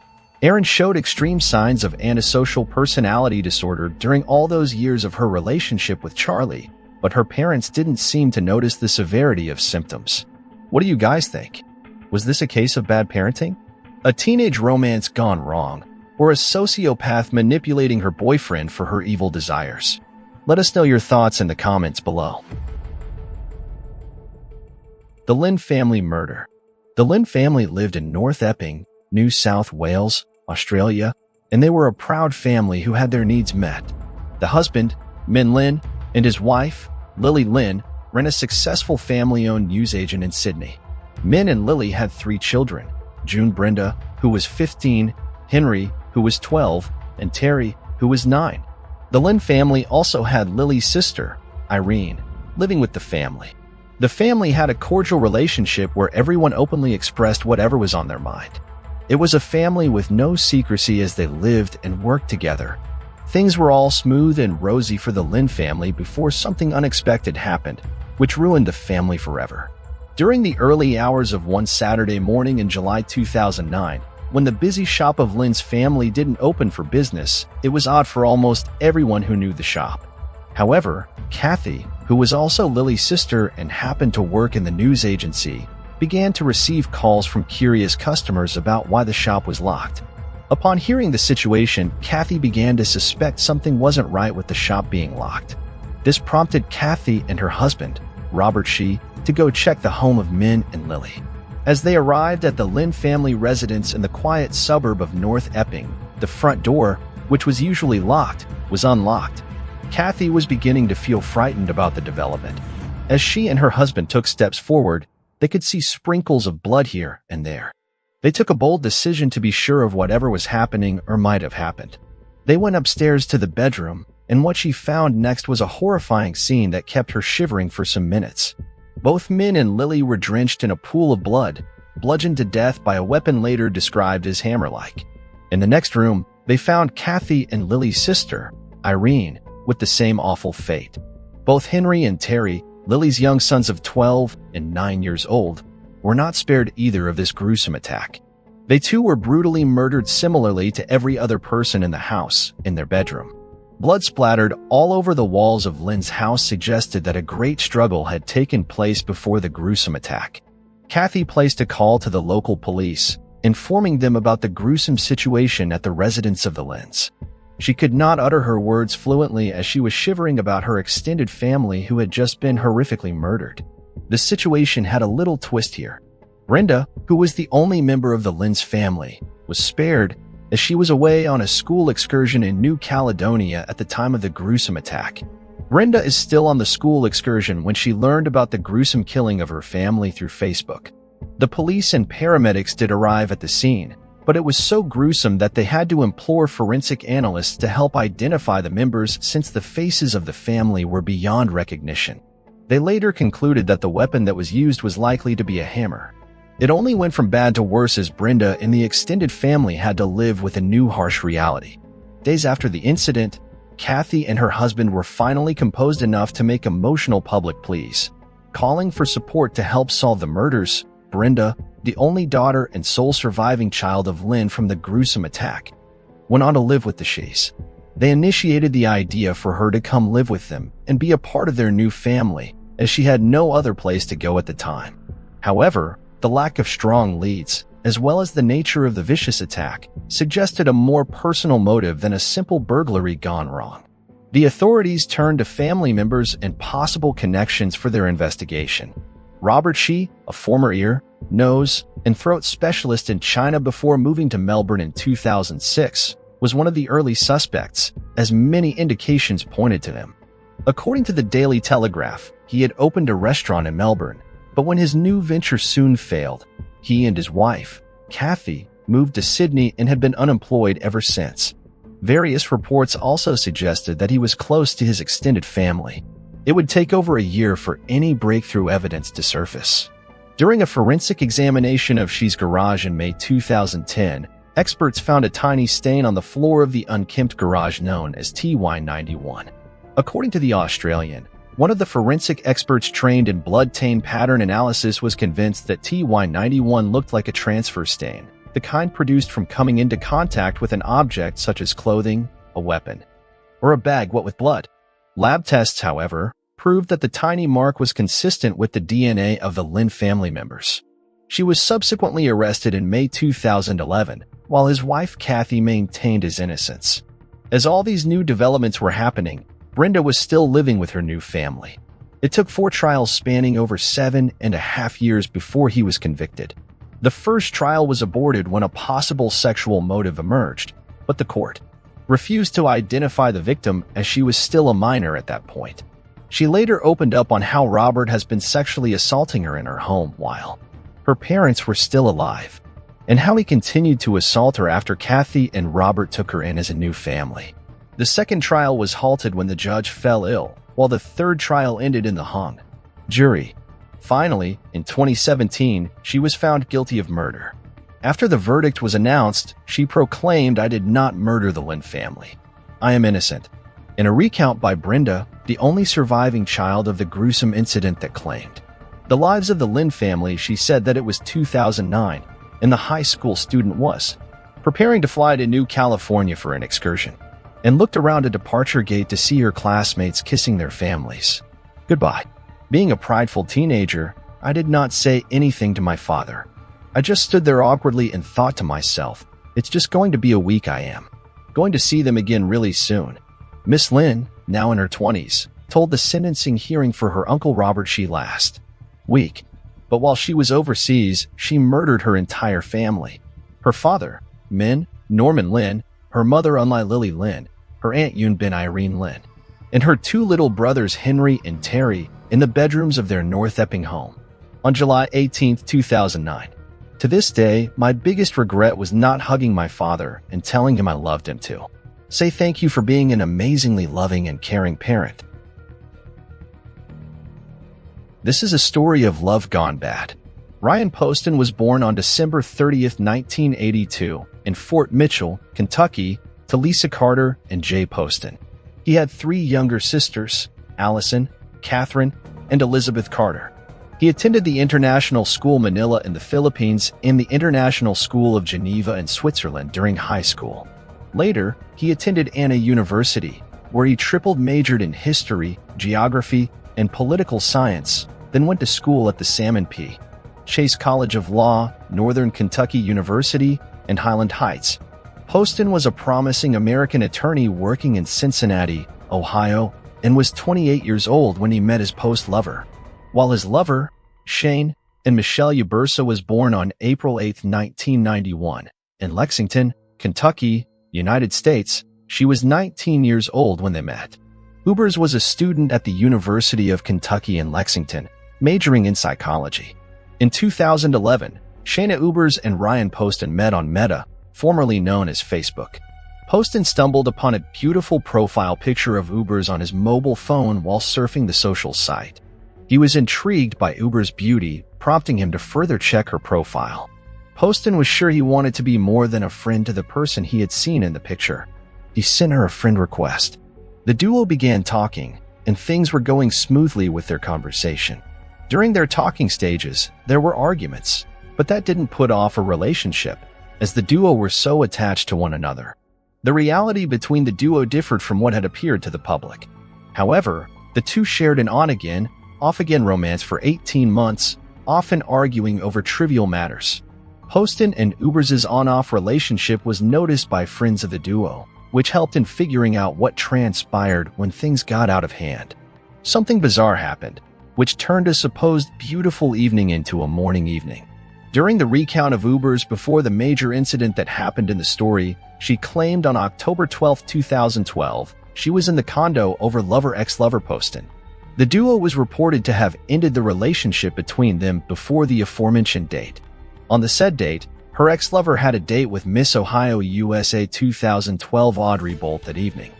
Erin showed extreme signs of antisocial personality disorder during all those years of her relationship with Charlie, but her parents didn't seem to notice the severity of symptoms. What do you guys think? Was this a case of bad parenting? A teenage romance gone wrong? Or a sociopath manipulating her boyfriend for her evil desires? Let us know your thoughts in the comments below. The Lynn family murder. The Lynn family lived in North Epping, New South Wales, Australia, and they were a proud family who had their needs met. The husband, Min Lynn, and his wife, Lily Lynn, ran a successful family-owned newsagent in Sydney. Min and Lily had 3 children, June Brenda, who was 15, Henry, who was 12, and Terry, who was 9. The Lynn family also had Lily's sister, Irene, living with the family. The family had a cordial relationship where everyone openly expressed whatever was on their mind. It was a family with no secrecy as they lived and worked together. Things were all smooth and rosy for the Lin family before something unexpected happened, which ruined the family forever. During the early hours of one Saturday morning in July 2009, when the busy shop of Lin's family didn't open for business, it was odd for almost everyone who knew the shop. However, Kathy, who was also Lily's sister and happened to work in the news agency, began to receive calls from curious customers about why the shop was locked. Upon hearing the situation, Kathy began to suspect something wasn't right with the shop being locked. This prompted Kathy and her husband, Robert Shi, to go check the home of Min and Lily. As they arrived at the Lin family residence in the quiet suburb of North Epping, the front door, which was usually locked, was unlocked. Kathy was beginning to feel frightened about the development. As she and her husband took steps forward, they could see sprinkles of blood here and there. They took a bold decision to be sure of whatever was happening or might have happened. They went upstairs to the bedroom, and what she found next was a horrifying scene that kept her shivering for some minutes. Both Min and Lily were drenched in a pool of blood, bludgeoned to death by a weapon later described as hammer-like. In the next room, they found Kathy and Lily's sister, Irene, with the same awful fate. Both Henry and Terry, Lily's young sons of 12 and 9 years old, were not spared either of this gruesome attack. They too were brutally murdered similarly to every other person in the house, in their bedroom. Blood splattered all over the walls of Lin's house suggested that a great struggle had taken place before the gruesome attack. Kathy placed a call to the local police, informing them about the gruesome situation at the residence of the Lins. She could not utter her words fluently as she was shivering about her extended family who had just been horrifically murdered. The situation had a little twist here. Brenda, who was the only member of the Lins family, was spared as she was away on a school excursion in New Caledonia at the time of the gruesome attack. Brenda is still on the school excursion when she learned about the gruesome killing of her family through Facebook. The police and paramedics did arrive at the scene, but it was so gruesome that they had to implore forensic analysts to help identify the members since the faces of the family were beyond recognition. They later concluded that the weapon that was used was likely to be a hammer. It only went from bad to worse as Brenda and the extended family had to live with a new harsh reality. Days after the incident, Kathy and her husband were finally composed enough to make emotional public pleas, calling for support to help solve the murders. Brenda, the only daughter and sole surviving child of Lin from the gruesome attack, went on to live with the Shis. They initiated the idea for her to come live with them and be a part of their new family, as she had no other place to go at the time. However, the lack of strong leads, as well as the nature of the vicious attack, suggested a more personal motive than a simple burglary gone wrong. The authorities turned to family members and possible connections for their investigation. Robert Shi, a former ear, nose, and throat specialist in China before moving to Melbourne in 2006, was one of the early suspects, as many indications pointed to him. According to the Daily Telegraph, he had opened a restaurant in Melbourne, but when his new venture soon failed, he and his wife, Kathy, moved to Sydney and had been unemployed ever since. Various reports also suggested that he was close to his extended family. It would take over a year for any breakthrough evidence to surface. During a forensic examination of Shi's garage in May 2010, experts found a tiny stain on the floor of the unkempt garage known as TY91. According to The Australian, one of the forensic experts trained in blood-stain pattern analysis was convinced that TY91 looked like a transfer stain, the kind produced from coming into contact with an object such as clothing, a weapon, or a bag wet with blood. Lab tests, however, proved that the tiny mark was consistent with the DNA of the Lin family members. She was subsequently arrested in May 2011, while his wife Kathy maintained his innocence. As all these new developments were happening, Brenda was still living with her new family. It took 4 trials spanning over 7.5 years before he was convicted. The first trial was aborted when a possible sexual motive emerged, but the court refused to identify the victim as she was still a minor at that point. She later opened up on how Robert has been sexually assaulting her in her home while her parents were still alive, and how he continued to assault her after Kathy and Robert took her in as a new family. The second trial was halted when the judge fell ill, while the third trial ended in the hung jury. Finally, in 2017, she was found guilty of murder. After the verdict was announced, she proclaimed, "I did not murder the Lin family. I am innocent. In a recount by Brenda, the only surviving child of the gruesome incident that claimed the lives of the Lynn family, she said that it was 2009, and the high school student was preparing to fly to New California for an excursion, and looked around a departure gate to see her classmates kissing their families goodbye. Being a prideful teenager, I did not say anything to my father. I just stood there awkwardly and thought to myself, it's just going to be a week. I am going to see them again really soon. Miss Lynn, now in her 20s, told the sentencing hearing for her Uncle Robert she last week. But while she was overseas, she murdered her entire family. Her father, Norman Lynn, her mother, Lily Lynn, her aunt Yoon bin Irene Lynn, and her two little brothers Henry and Terry in the bedrooms of their North Epping home on July 18, 2009. To this day, my biggest regret was not hugging my father and telling him I loved him too. Say thank you for being an amazingly loving and caring parent. This is a story of love gone bad. Ryan Poston was born on December 30, 1982, in Fort Mitchell, Kentucky, to Lisa Carter and Jay Poston. He had three younger sisters, Allison, Catherine, and Elizabeth Carter. He attended the International School Manila in the Philippines and the International School of Geneva in Switzerland during high school. Later, he attended Anna University, where he triple majored in history, geography, and political science, then went to school at the Salmon P. Chase College of Law, Northern Kentucky University, and Highland Heights. Poston was a promising American attorney working in Cincinnati, Ohio, and was 28 years old when he met his post-lover. While his lover, Shane, and Michelle Ubersa was born on April 8, 1991, in Lexington, Kentucky, United States, she was 19 years old when they met. Ubers was a student at the University of Kentucky in Lexington, majoring in psychology. In 2011, Shayna Ubers and Ryan Poston met on Meta, formerly known as Facebook. Poston stumbled upon a beautiful profile picture of Ubers on his mobile phone while surfing the social site. He was intrigued by Ubers' beauty, prompting him to further check her profile. Poston was sure he wanted to be more than a friend to the person he had seen in the picture. He sent her a friend request. The duo began talking, and things were going smoothly with their conversation. During their talking stages, there were arguments, but that didn't put off a relationship, as the duo were so attached to one another. The reality between the duo differed from what had appeared to the public. However, the two shared an on-again, off-again romance for 18 months, often arguing over trivial matters. Poston and Ubers' on-off relationship was noticed by friends of the duo, which helped in figuring out what transpired when things got out of hand. Something bizarre happened, which turned a supposed beautiful evening into a mourning evening. During the recount of Ubers before the major incident that happened in the story, she claimed on October 12, 2012, she was in the condo over ex-lover Poston. The duo was reported to have ended the relationship between them before the aforementioned date. On the said date, her ex-lover had a date with Miss Ohio USA 2012 Audrey Bolt that evening.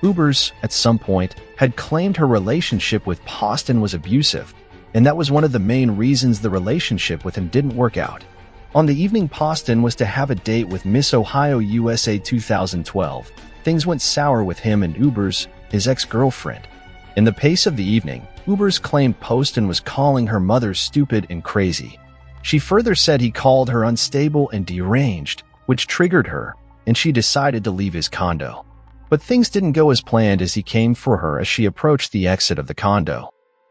Ubers, at some point, had claimed her relationship with Poston was abusive, and that was one of the main reasons the relationship with him didn't work out. On the evening Poston was to have a date with Miss Ohio USA 2012, things went sour with him and Ubers, his ex-girlfriend. In the pace of the evening, Ubers claimed Poston was calling her mother stupid and crazy. She further said he called her unstable and deranged, which triggered her, and she decided to leave his condo. But things didn't go as planned as he came for her as she approached the exit of the condo.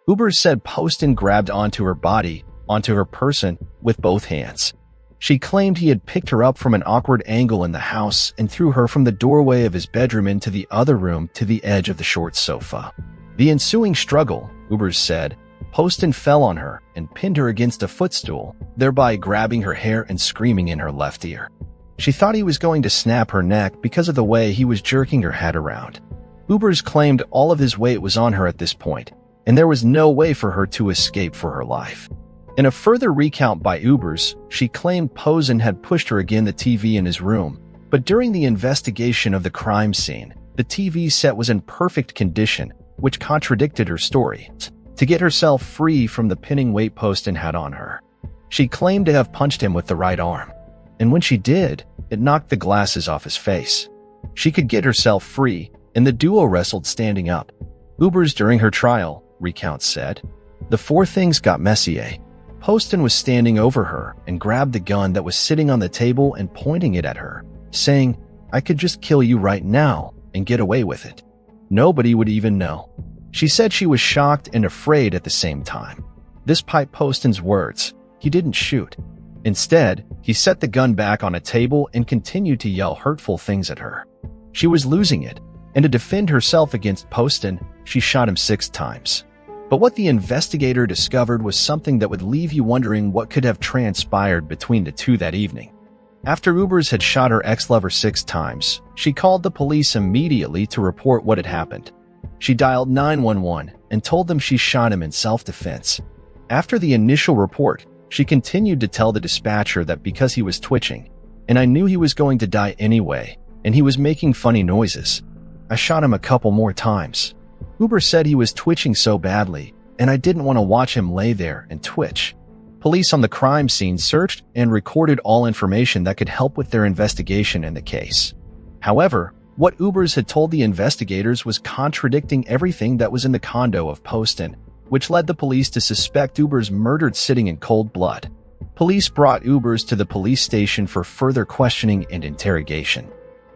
Ubers said Poston grabbed onto her body, onto her person, with both hands. She claimed he had picked her up from an awkward angle in the house and threw her from the doorway of his bedroom into the other room to the edge of the short sofa. The ensuing struggle, Ubers said, Poston fell on her and pinned her against a footstool, thereby grabbing her hair and screaming in her left ear. She thought he was going to snap her neck because of the way he was jerking her head around. Ubers claimed all of his weight was on her at this point, and there was no way for her to escape for her life. In a further recount by Ubers, she claimed Poston had pushed her against the TV in his room, but during the investigation of the crime scene, the TV set was in perfect condition, which contradicted her story, to get herself free from the pinning weight Poston had on her. She claimed to have punched him with the right arm, and when she did, it knocked the glasses off his face. She could get herself free, and the duo wrestled standing up. Ubers during her trial, recounts said. The four things got messy. Poston was standing over her and grabbed the gun that was sitting on the table and pointing it at her, saying, "I could just kill you right now and get away with it. Nobody would even know." She said she was shocked and afraid at the same time. This piped Poston's words. He didn't shoot. Instead, he set the gun back on a table and continued to yell hurtful things at her. She was losing it, and to defend herself against Poston, she shot him 6 times. But what the investigator discovered was something that would leave you wondering what could have transpired between the two that evening. After Ubers had shot her ex-lover 6 times, she called the police immediately to report what had happened. She dialed 911 and told them she shot him in self-defense. After the initial report, she continued to tell the dispatcher that because he was twitching, and I knew he was going to die anyway, and he was making funny noises. I shot him a couple more times. Uber said he was twitching so badly, and I didn't want to watch him lay there and twitch. Police on the crime scene searched and recorded all information that could help with their investigation in the case. However, what Ubers had told the investigators was contradicting everything that was in the condo of Poston, which led the police to suspect Ubers murdered sitting in cold blood. Police brought Ubers to the police station for further questioning and interrogation.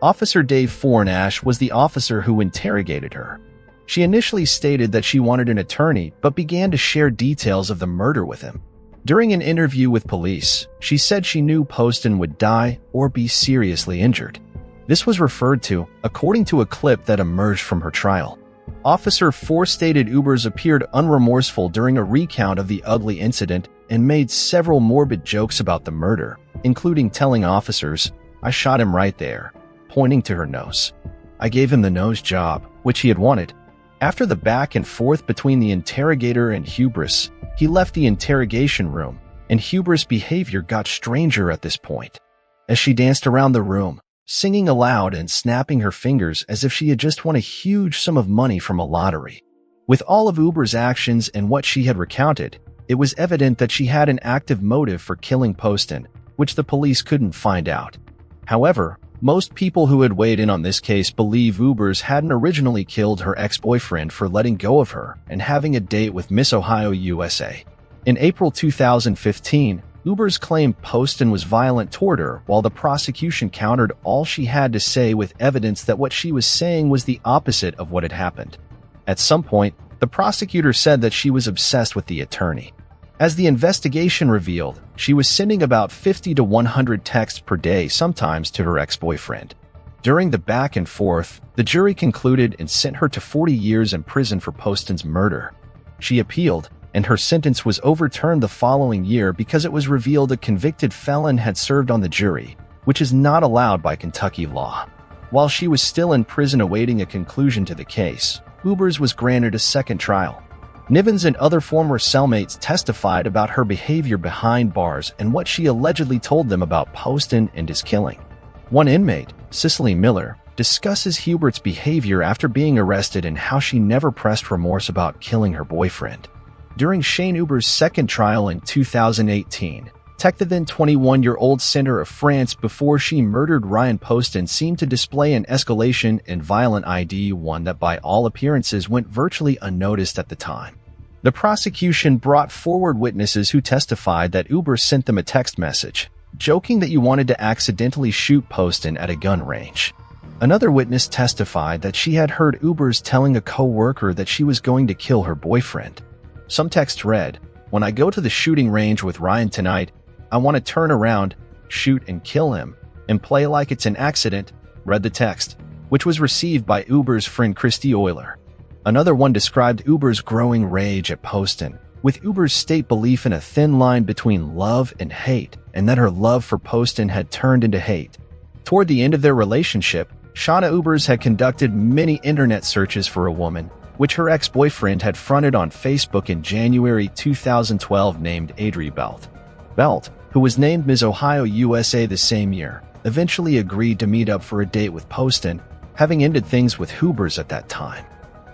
Officer Dave Fornash was the officer who interrogated her. She initially stated that she wanted an attorney, but began to share details of the murder with him. During an interview with police, she said she knew Poston would die or be seriously injured. This was referred to according to a clip that emerged from her trial. Officer Four stated Ubers appeared unremorseful during a recount of the ugly incident and made several morbid jokes about the murder, including telling officers, "I shot him right there," pointing to her nose. "I gave him the nose job, which he had wanted." After the back and forth between the interrogator and Hubris, he left the interrogation room, and Hubris' behavior got stranger at this point. As she danced around the room, singing aloud and snapping her fingers as if she had just won a huge sum of money from a lottery. With all of Uber's actions and what she had recounted, it was evident that she had an active motive for killing Poston, which the police couldn't find out. However, most people who had weighed in on this case believe Ubers hadn't originally killed her ex-boyfriend for letting go of her and having a date with Miss Ohio USA. In April 2015, Ubers claimed Poston was violent toward her, while the prosecution countered all she had to say with evidence that what she was saying was the opposite of what had happened. At some point, the prosecutor said that she was obsessed with the attorney. As the investigation revealed, she was sending about 50 to 100 texts per day, sometimes to her ex-boyfriend. During the back and forth, the jury concluded and sent her to 40 years in prison for Poston's murder. She appealed, and her sentence was overturned the following year because it was revealed a convicted felon had served on the jury, which is not allowed by Kentucky law. While she was still in prison awaiting a conclusion to the case, Ubers was granted a second trial. Nivens and other former cellmates testified about her behavior behind bars and what she allegedly told them about Poston and his killing. One inmate, Cicely Miller, discusses Hubert's behavior after being arrested and how she never pressed remorse about killing her boyfriend. During Shane Uber's second trial in 2018, Tech, the then 21-year-old center of France before she murdered Ryan Poston, seemed to display an escalation in violent ID, one that by all appearances went virtually unnoticed at the time. The prosecution brought forward witnesses who testified that Uber sent them a text message, joking that you wanted to accidentally shoot Poston at a gun range. Another witness testified that she had heard Ubers telling a co-worker that she was going to kill her boyfriend. Some text read, "When I go to the shooting range with Ryan tonight, I want to turn around, shoot and kill him, and play like it's an accident," read the text, which was received by Uber's friend Christy Euler. Another one described Uber's growing rage at Poston, with Uber's state belief in a thin line between love and hate, and that her love for Poston had turned into hate. Toward the end of their relationship, Shauna Ubers had conducted many internet searches for a woman, which her ex-boyfriend had fronted on Facebook in January 2012, named Adri Belt. Belt, who was named Miss Ohio USA the same year, eventually agreed to meet up for a date with Poston, having ended things with Ubers at that time.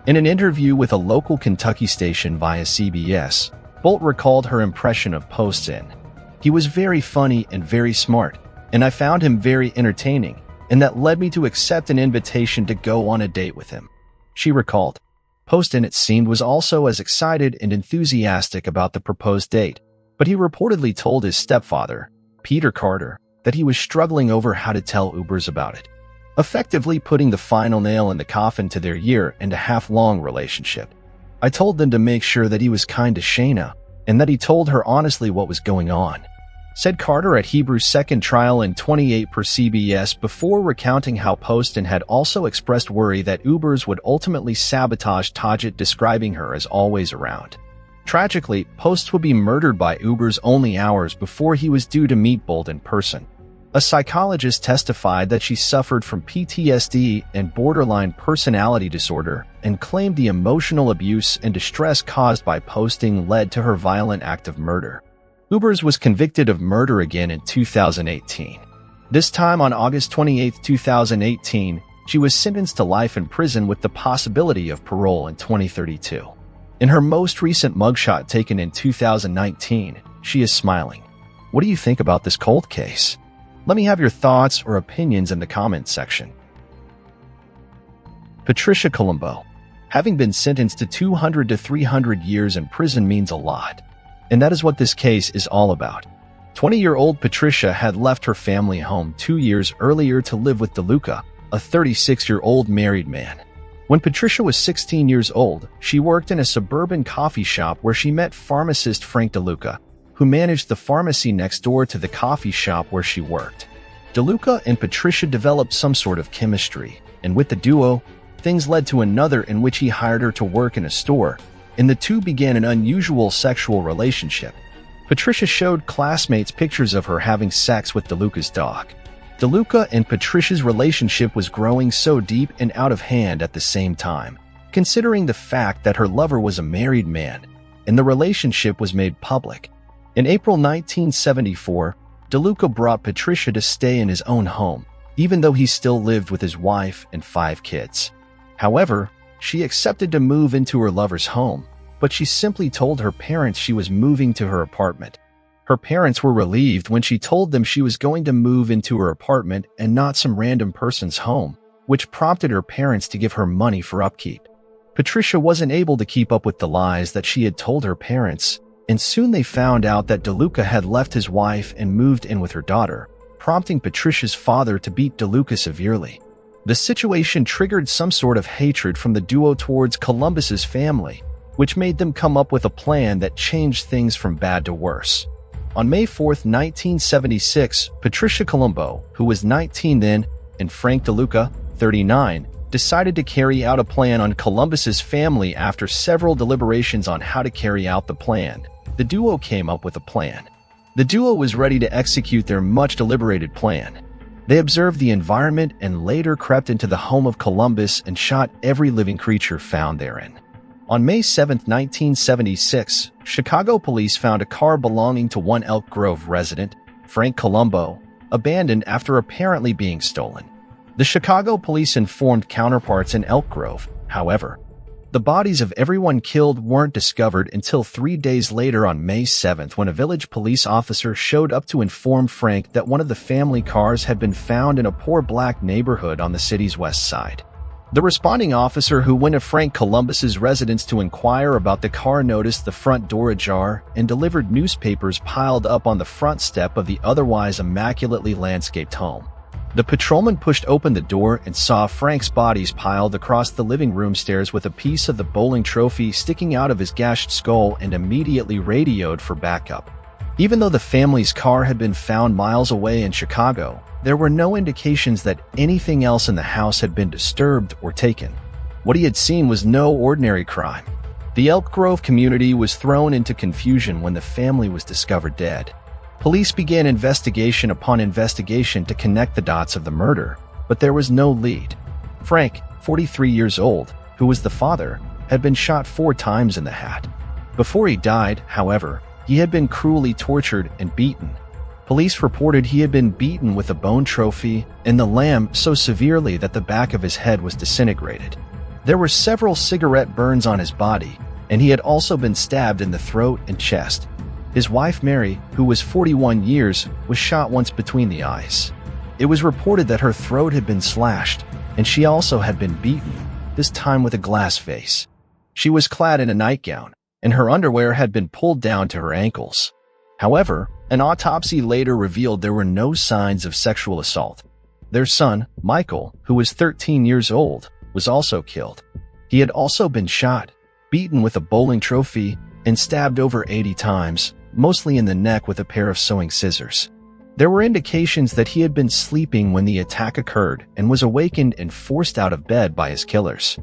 In an interview with a local Kentucky station via CBS, Bolt recalled her impression of Poston. "He was very funny and very smart, and I found him very entertaining. and that led me to accept an invitation to go on a date with him," she recalled. Poston, it seemed, was also as excited and enthusiastic about the proposed date, but he reportedly told his stepfather, Peter Carter, that he was struggling over how to tell Ubers about it, effectively putting the final nail in the coffin to their year-and-a-half-long relationship. "I told them to make sure that he was kind to Shayna, and that he told her honestly what was going on," said Carter at Hebrew's second trial in 28 per CBS, before recounting how Poston had also expressed worry that Ubers would ultimately sabotage Tajit, describing her as always around. Tragically, Post would be murdered by Ubers only hours before he was due to meet Bolt in person. A psychologist testified that she suffered from PTSD and borderline personality disorder and claimed the emotional abuse and distress caused by Posting led to her violent act of murder. Ubers was convicted of murder again in 2018. This time on August 28, 2018, she was sentenced to life in prison with the possibility of parole in 2032. In her most recent mugshot taken in 2019, she is smiling. What do you think about this cold case? Let me have your thoughts or opinions in the comments section. Patricia Colombo. Having been sentenced to 200 to 300 years in prison means a lot. And that is what this case is all about. 20-year-old Patricia had left her family home 2 years earlier to live with DeLuca, a 36-year-old married man. When Patricia was 16 years old, she worked in a suburban coffee shop where she met pharmacist Frank DeLuca, who managed the pharmacy next door to the coffee shop where she worked. DeLuca and Patricia developed some sort of chemistry, and with the duo, things led to another in which he hired her to work in a store, and the two began an unusual sexual relationship. Patricia showed classmates pictures of her having sex with DeLuca's dog. DeLuca and Patricia's relationship was growing so deep and out of hand at the same time, considering the fact that her lover was a married man, and the relationship was made public. In April 1974, DeLuca brought Patricia to stay in his own home, even though he still lived with his wife and 5 kids. However, she accepted to move into her lover's home, but she simply told her parents she was moving to her apartment. Her parents were relieved when she told them she was going to move into her apartment and not some random person's home, which prompted her parents to give her money for upkeep. Patricia wasn't able to keep up with the lies that she had told her parents, and soon they found out that DeLuca had left his wife and moved in with her daughter, prompting Patricia's father to beat DeLuca severely. The situation triggered some sort of hatred from the duo towards Columbus's family, which made them come up with a plan that changed things from bad to worse. On May 4, 1976, Patricia Colombo, who was 19 then, and Frank DeLuca, 39, decided to carry out a plan on Columbus's family. After several deliberations on how to carry out the plan, the duo came up with a plan. The duo was ready to execute their much-deliberated plan. They observed the environment and later crept into the home of Columbus and shot every living creature found therein. On May 7, 1976, Chicago police found a car belonging to one Elk Grove resident, Frank Colombo, abandoned after apparently being stolen. The Chicago police informed counterparts in Elk Grove, however. The bodies of everyone killed weren't discovered until 3 days later on May 7th, when a village police officer showed up to inform Frank that one of the family cars had been found in a poor black neighborhood on the city's west side. The responding officer, who went to Frank Columbus's residence to inquire about the car, noticed the front door ajar and delivered newspapers piled up on the front step of the otherwise immaculately landscaped home. The patrolman pushed open the door and saw Frank's bodies piled across the living room stairs with a piece of the bowling trophy sticking out of his gashed skull, and immediately radioed for backup. Even though the family's car had been found miles away in Chicago, there were no indications that anything else in the house had been disturbed or taken. What he had seen was no ordinary crime. The Elk Grove community was thrown into confusion when the family was discovered dead. Police began investigation upon investigation to connect the dots of the murder, but there was no lead. Frank, 43 years old, who was the father, had been shot 4 times in the hat. Before he died, however, he had been cruelly tortured and beaten. Police reported he had been beaten with a bone trophy and the lamb so severely that the back of his head was disintegrated. There were several cigarette burns on his body, and he had also been stabbed in the throat and chest. His wife Mary, who was 41 years, was shot once between the eyes. It was reported that her throat had been slashed, and she also had been beaten, this time with a glass vase. She was clad in a nightgown, and her underwear had been pulled down to her ankles. However, an autopsy later revealed there were no signs of sexual assault. Their son, Michael, who was 13 years old, was also killed. He had also been shot, beaten with a bowling trophy, and stabbed over 80 times, mostly in the neck with a pair of sewing scissors. There were indications that he had been sleeping when the attack occurred and was awakened and forced out of bed by his killers.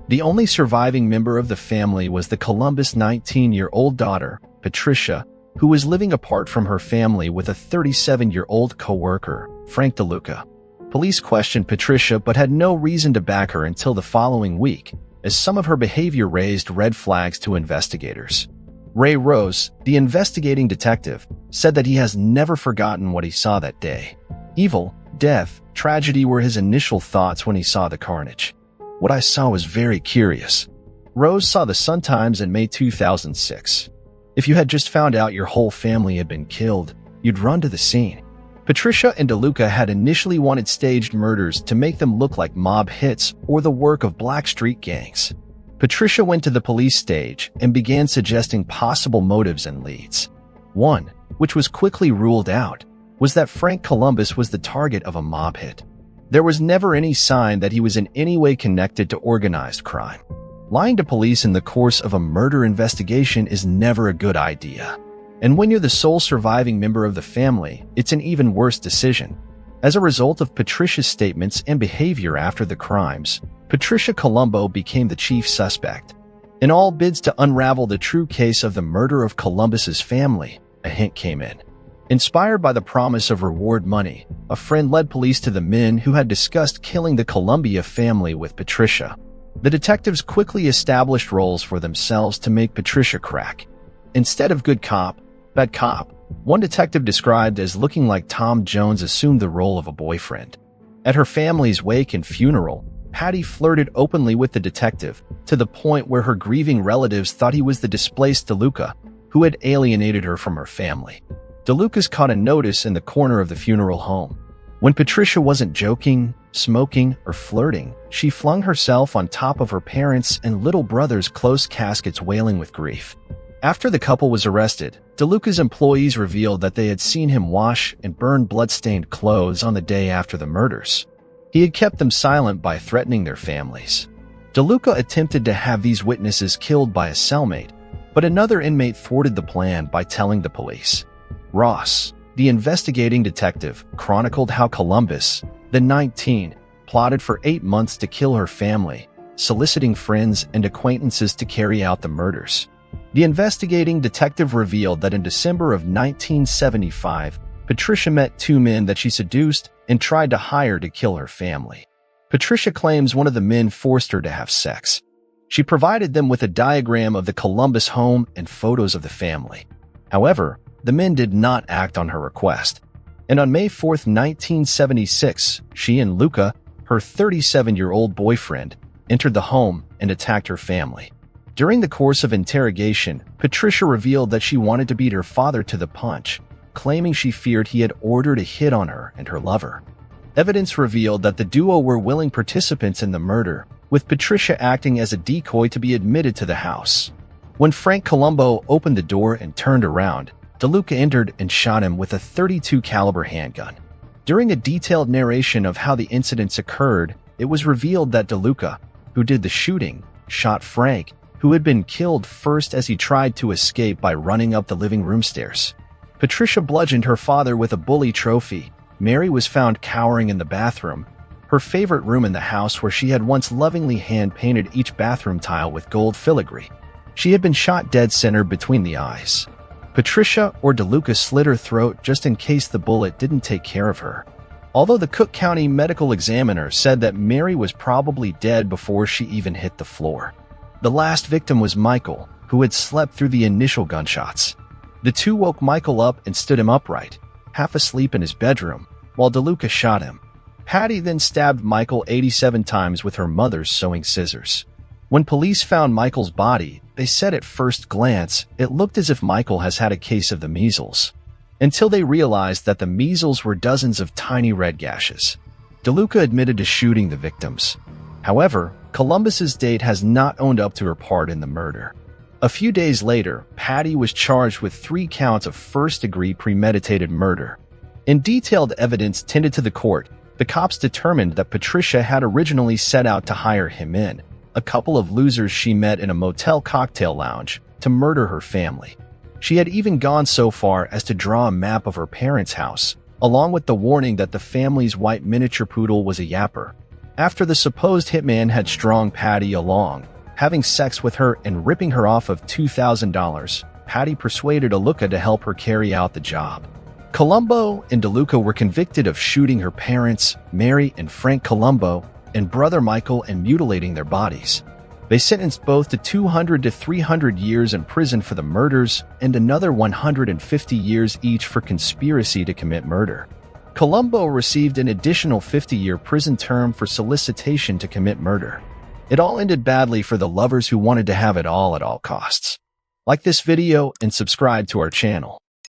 The only surviving member of the family was the Columbus' 19-year-old daughter, Patricia, who was living apart from her family with a 37-year-old co-worker, Frank DeLuca. Police questioned Patricia but had no reason to back her until the following week, as some of her behavior raised red flags to investigators. Ray Rose, the investigating detective, said that he has never forgotten what he saw that day. Evil, death, tragedy were his initial thoughts when he saw the carnage. What I saw was very curious. Rose saw the Sun-Times in May 2006. If you had just found out your whole family had been killed, you'd run to the scene. Patricia and DeLuca had initially wanted staged murders to make them look like mob hits or the work of black street gangs. Patricia went to the police stage and began suggesting possible motives and leads. One, which was quickly ruled out, was that Frank Columbus was the target of a mob hit. There was never any sign that he was in any way connected to organized crime. Lying to police in the course of a murder investigation is never a good idea. And when you're the sole surviving member of the family, it's an even worse decision. As a result of Patricia's statements and behavior after the crimes, Patricia Colombo became the chief suspect. In all bids to unravel the true case of the murder of Columbus's family, a hint came in. Inspired by the promise of reward money, a friend led police to the men who had discussed killing the Columbia family with Patricia. The detectives quickly established roles for themselves to make Patricia crack. Instead of good cop, bad cop, one detective described as looking like Tom Jones assumed the role of a boyfriend. At her family's wake and funeral, Patty flirted openly with the detective, to the point where her grieving relatives thought he was the displaced DeLuca, who had alienated her from her family. DeLuca's caught a notice in the corner of the funeral home. When Patricia wasn't joking, smoking, or flirting, she flung herself on top of her parents' and little brother's close caskets, wailing with grief. After the couple was arrested, DeLuca's employees revealed that they had seen him wash and burn blood-stained clothes on the day after the murders. He had kept them silent by threatening their families. DeLuca attempted to have these witnesses killed by a cellmate, but another inmate thwarted the plan by telling the police. Ross, the investigating detective, chronicled how Columbus, the 19, plotted for 8 months to kill her family, soliciting friends and acquaintances to carry out the murders. The investigating detective revealed that in December of 1975, Patricia met 2 men that she seduced and tried to hire to kill her family. Patricia claims one of the men forced her to have sex. She provided them with a diagram of the Columbus home and photos of the family. However, the men did not act on her request. And on May 4, 1976, she and Luca, her 37-year-old boyfriend, entered the home and attacked her family. During the course of interrogation, Patricia revealed that she wanted to beat her father to the punch, claiming she feared he had ordered a hit on her and her lover. Evidence revealed that the duo were willing participants in the murder, with Patricia acting as a decoy to be admitted to the house. When Frank Colombo opened the door and turned around, DeLuca entered and shot him with a .32 caliber handgun. During a detailed narration of how the incidents occurred, it was revealed that DeLuca, who did the shooting, shot Frank, who had been killed first as he tried to escape by running up the living room stairs. Patricia bludgeoned her father with a bully trophy. Mary was found cowering in the bathroom, her favorite room in the house where she had once lovingly hand-painted each bathroom tile with gold filigree. She had been shot dead center between the eyes. Patricia or DeLuca slit her throat just in case the bullet didn't take care of her. Although the Cook County medical examiner said that Mary was probably dead before she even hit the floor. The last victim was Michael, who had slept through the initial gunshots. The two woke Michael up and stood him upright, half asleep in his bedroom, while DeLuca shot him. Patty then stabbed Michael 87 times with her mother's sewing scissors. When police found Michael's body, they said at first glance it looked as if Michael has had a case of the measles. until they realized that the measles were dozens of tiny red gashes. DeLuca admitted to shooting the victims. However, Columbus's date has not owned up to her part in the murder. A few days later, Patty was charged with 3 counts of first-degree premeditated murder. In detailed evidence tended to the court, the cops determined that Patricia had originally set out to hire him in, a couple of losers she met in a motel cocktail lounge, to murder her family. She had even gone so far as to draw a map of her parents' house, along with the warning that the family's white miniature poodle was a yapper. After the supposed hitman had strung Patty along, having sex with her and ripping her off of $2,000, Patty persuaded DeLuca to help her carry out the job. Colombo and DeLuca were convicted of shooting her parents, Mary and Frank Colombo, and brother Michael, and mutilating their bodies. They sentenced both to 200 to 300 years in prison for the murders and another 150 years each for conspiracy to commit murder. Colombo received an additional 50-year prison term for solicitation to commit murder. It all ended badly for the lovers who wanted to have it all at all costs. Like this video and subscribe to our channel.